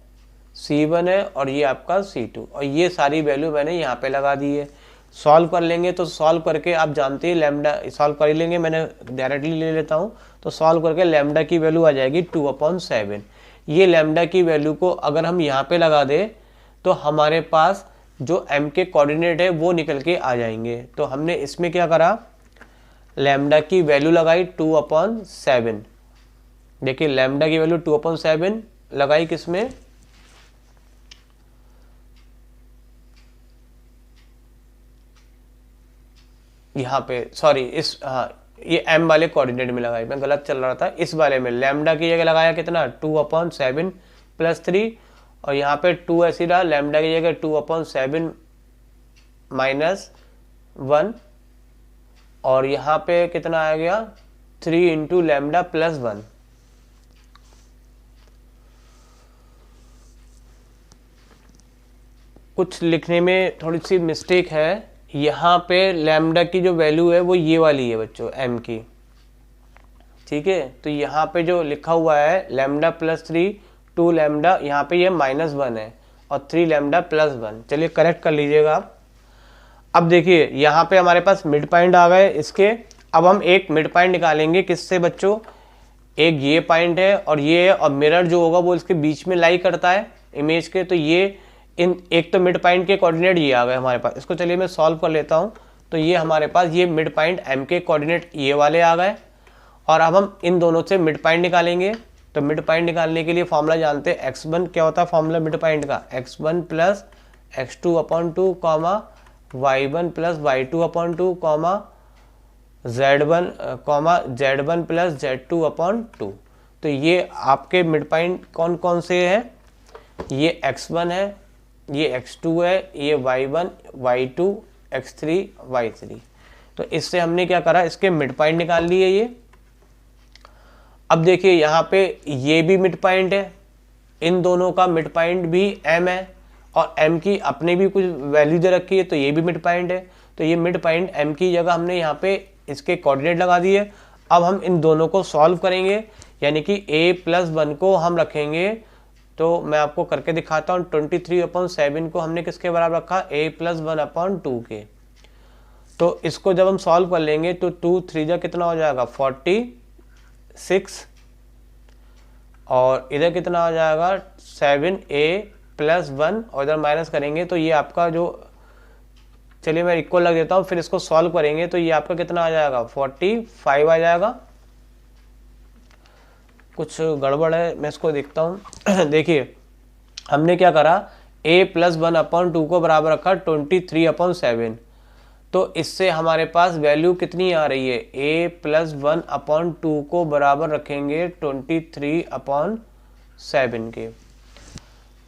c1 है, और ये आपका c2, और ये सारी वैल्यू मैंने यहाँ पे लगा दी है। सॉल्व कर लेंगे, तो सॉल्व करके आप जानते हैं लैम्डा, सॉल्व कर लेंगे, मैंने डायरेक्टली ले लेता हूँ। तो सॉल्व करके लैम्डा की वैल्यू आ जाएगी 2/7। ये लैम्डा की वैल्यू को अगर हम यहाँ पे लगा दें तो हमारे पास जो m के कोऑर्डिनेट है वो निकल के आ जाएंगे। तो हमने इसमें क्या करा, लैम्डा की वैल्यू लगाई 2/7। देखिए लैम्डा की वैल्यू 2/7 लगाई किसमें, यहाँ पे, सॉरी इस, हाँ ये m वाले कोऑर्डिनेट में लगाई, मैं गलत चल रहा था। इस वाले में लैम्डा की जगह लगाया कितना 2/7 + 3, और यहाँ पे 2 ऐसी रहा, लैम्डा की जगह 2/7 - 1, और यहाँ पे कितना आ गया 3 × लैम्डा + 1। कुछ लिखने में थोड़ी सी मिस्टेक है, यहाँ पे लैम्डा की जो वैल्यू है वो ये वाली है बच्चों m की, ठीक है। तो यहाँ पे जो लिखा हुआ है लैम्डा + 3, 2 लैम्डा, यहाँ पे ये -1 है, और 3 लैम्डा + 1। चलिए करेक्ट कर लीजिएगा आप। अब देखिए यहाँ पे हमारे पास मिड पॉइंट आ गए इसके। अब हम एक मिड पॉइंट निकालेंगे किससे बच्चों, एक ये पॉइंट है और ये है, और मिरर जो होगा वो इसके बीच में लाई करता है इमेज के। तो ये इन एक तो मिड पॉइंट के कोऑर्डिनेट ये आ गए हमारे पास। इसको चलिए मैं सॉल्व कर लेता हूँ। तो ये हमारे पास ये मिड पॉइंट m के कोऑर्डिनेट ये वाले आ गए, और अब हम इन दोनों से मिड पॉइंट निकालेंगे। तो मिड पॉइंट निकालने के लिए फॉर्मूला जानते हैं, x1 क्या होता है फॉर्मूला मिड पॉइंट का, x1 + x2/2, y1 + y2/2, Z1 comma Z1 plus Z2 upon 2। तो ये आपके मिड पॉइंट कौन कौन से हैं, ये x1 है, ये x2 है, ये y1, y2, x3, y3। तो इससे हमने क्या करा, इसके मिड पॉइंट निकाल लिए ये। अब देखिए यहाँ पे ये भी मिड पॉइंट है, इन दोनों का मिड पॉइंट भी m है और m की अपने भी कुछ वैल्यू दे रखी है, तो ये भी मिड पॉइंट है। तो ये मिड पॉइंट m की जगह हमने यहाँ पे इसके कोऑर्डिनेट लगा दिए। अब हम इन दोनों को सॉल्व करेंगे, यानी कि a+1 को हम रखेंगे, तो मैं आपको करके दिखाता हूँ। 23/7 को हमने किसके बराबर रखा, a+1/2 के। तो इसको जब हम सॉल्व कर लेंगे तो 2 3 जा कितना हो जाएगा 46, और इधर कितना हो जाएगा 7a+1, और इधर माइनस करेंगे तो ये आपका जो, चलिए मैं इक्वल लग देता हूँ, फिर इसको सॉल्व करेंगे तो ये आपका कितना आ जाएगा 45 आ जाएगा। कुछ गड़बड़ है, मैं इसको देखता हूँ। देखिए हमने क्या करा, a+1/2 को बराबर रखा 23/7। तो इससे हमारे पास वैल्यू कितनी आ रही है, a+1/2 को बराबर रखेंगे 23/7 के।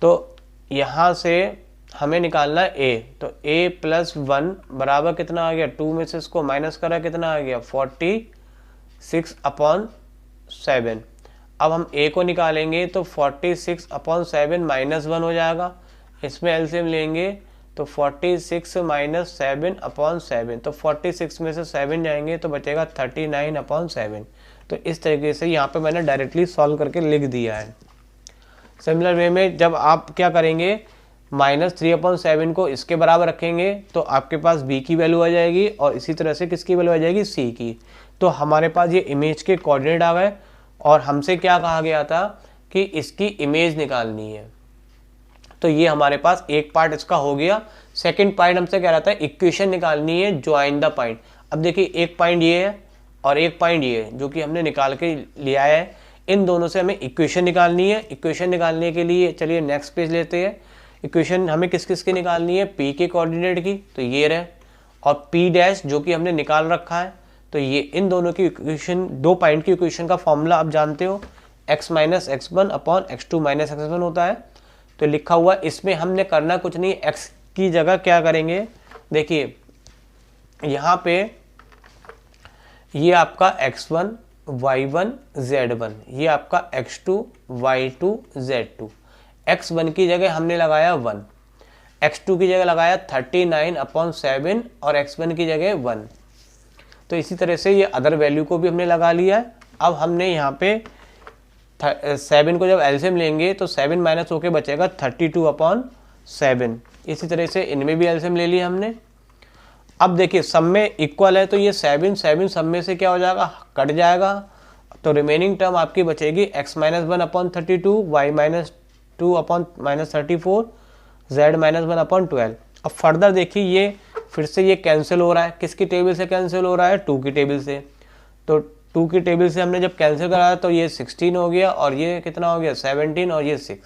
तो यहाँ से हमें निकालना है a, तो a+1 बराबर कितना आ गया, 2 में से इसको माइनस करा कितना आ गया 46/7। अब हम a को निकालेंगे तो 46/7 -1 हो जाएगा, इसमें एलसीएम लेंगे तो 46 - 7/7, तो 46 में से 7 जाएंगे तो बचेगा 39/7। तो इस तरीके से यहाँ पे मैंने डायरेक्टली सॉल्व करके लिख दिया है। सिमिलर वे में जब आप क्या करेंगे, -3/7 को इसके बराबर रखेंगे तो आपके पास b की वैल्यू आ जाएगी, और इसी तरह से किसकी वैल्यू आ जाएगी, c की। तो हमारे पास ये इमेज के कोऑर्डिनेट आ गए, और हमसे क्या कहा गया था कि इसकी इमेज निकालनी है। तो ये हमारे पास एक पार्ट इसका हो गया। सेकंड पार्ट हमसे कह रहा था इक्वेशन निकालनी है ज्वाइन द पॉइंट। अब देखिए एक पॉइंट ये है और एक पॉइंट ये है, जो कि हमने निकाल के लिया है। इन दोनों से हमें इक्वेशन निकालनी है। इक्वेशन निकालने के लिए चलिए नेक्स्ट पेज लेते हैं। इक्वेशन हमें किस किस की निकालनी है, p के कोऑर्डिनेट की, तो ये रहे, और p' जो कि हमने निकाल रखा है। तो ये इन दोनों की इक्वेशन, दो पॉइंट की इक्वेशन का फॉर्मूला आप जानते हो, x - x1 upon x2 - x1 होता है। तो लिखा हुआ, इसमें हमने करना कुछ नहीं, x की जगह क्या करेंगे, देखिए यहाँ पे ये आपका x1 y1 z1, ये आपका x2 y2 z2। x1 की जगह हमने लगाया 1, x2 की जगह लगाया 39/7 और x1 की जगह 1। तो इसी तरह से ये अदर वैल्यू को भी हमने लगा लिया है। अब हमने यहाँ पे 7 को जब एलसीएम लेंगे तो 7 माइनस होके बचेगा 32/7। इसी तरह से इनमें भी एलसीएम ले लिया हमने। अब देखिए सब में इक्वल है, तो ये 7 सब में से क्या हो जाएगा, कट जाएगा। तो रिमेनिंग टर्म आपकी बचेगी x - 1/32, y - 2/-34, z - 1/12। अब फर्दर देखिए ये फिर से ये कैंसिल हो रहा है, किसकी टेबल से कैंसिल हो रहा है, 2 की टेबल से। तो 2 की टेबल से हमने जब कैंसिल कराया तो ये 16 हो गया, और ये कितना हो गया 17, और ये 6।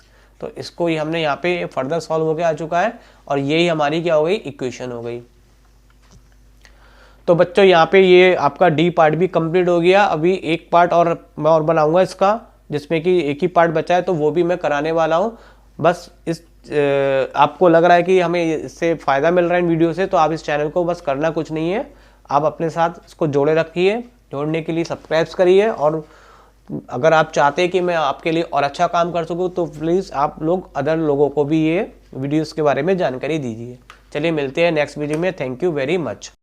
तो इसको ही हमने यहाँ पे फर्दर सॉल्व होकर आ चुका है, और यही हमारी क्या हो गई, इक्वेशन हो गई। तो बच्चों यहाँ पे ये आपका डी पार्ट भी कंप्लीट हो गया। अभी एक पार्ट और मैं और बनाऊंगा इसका, जिसमें कि एक ही पार्ट बचा है, तो वो भी मैं कराने वाला हूँ। बस इस आपको लग रहा है कि हमें इससे फ़ायदा मिल रहा है इन वीडियो से, तो आप इस चैनल को बस करना कुछ नहीं है, आप अपने साथ इसको जोड़े रखिए। जोड़ने के लिए सब्सक्राइब करिए, और अगर आप चाहते हैं कि मैं आपके लिए और अच्छा काम कर सकूं तो प्लीज़ आप लोग अदर लोगों को भी ये वीडियोस के बारे में जानकारी दीजिए। चलिए मिलते हैं नेक्स्ट वीडियो में। Thank you very much.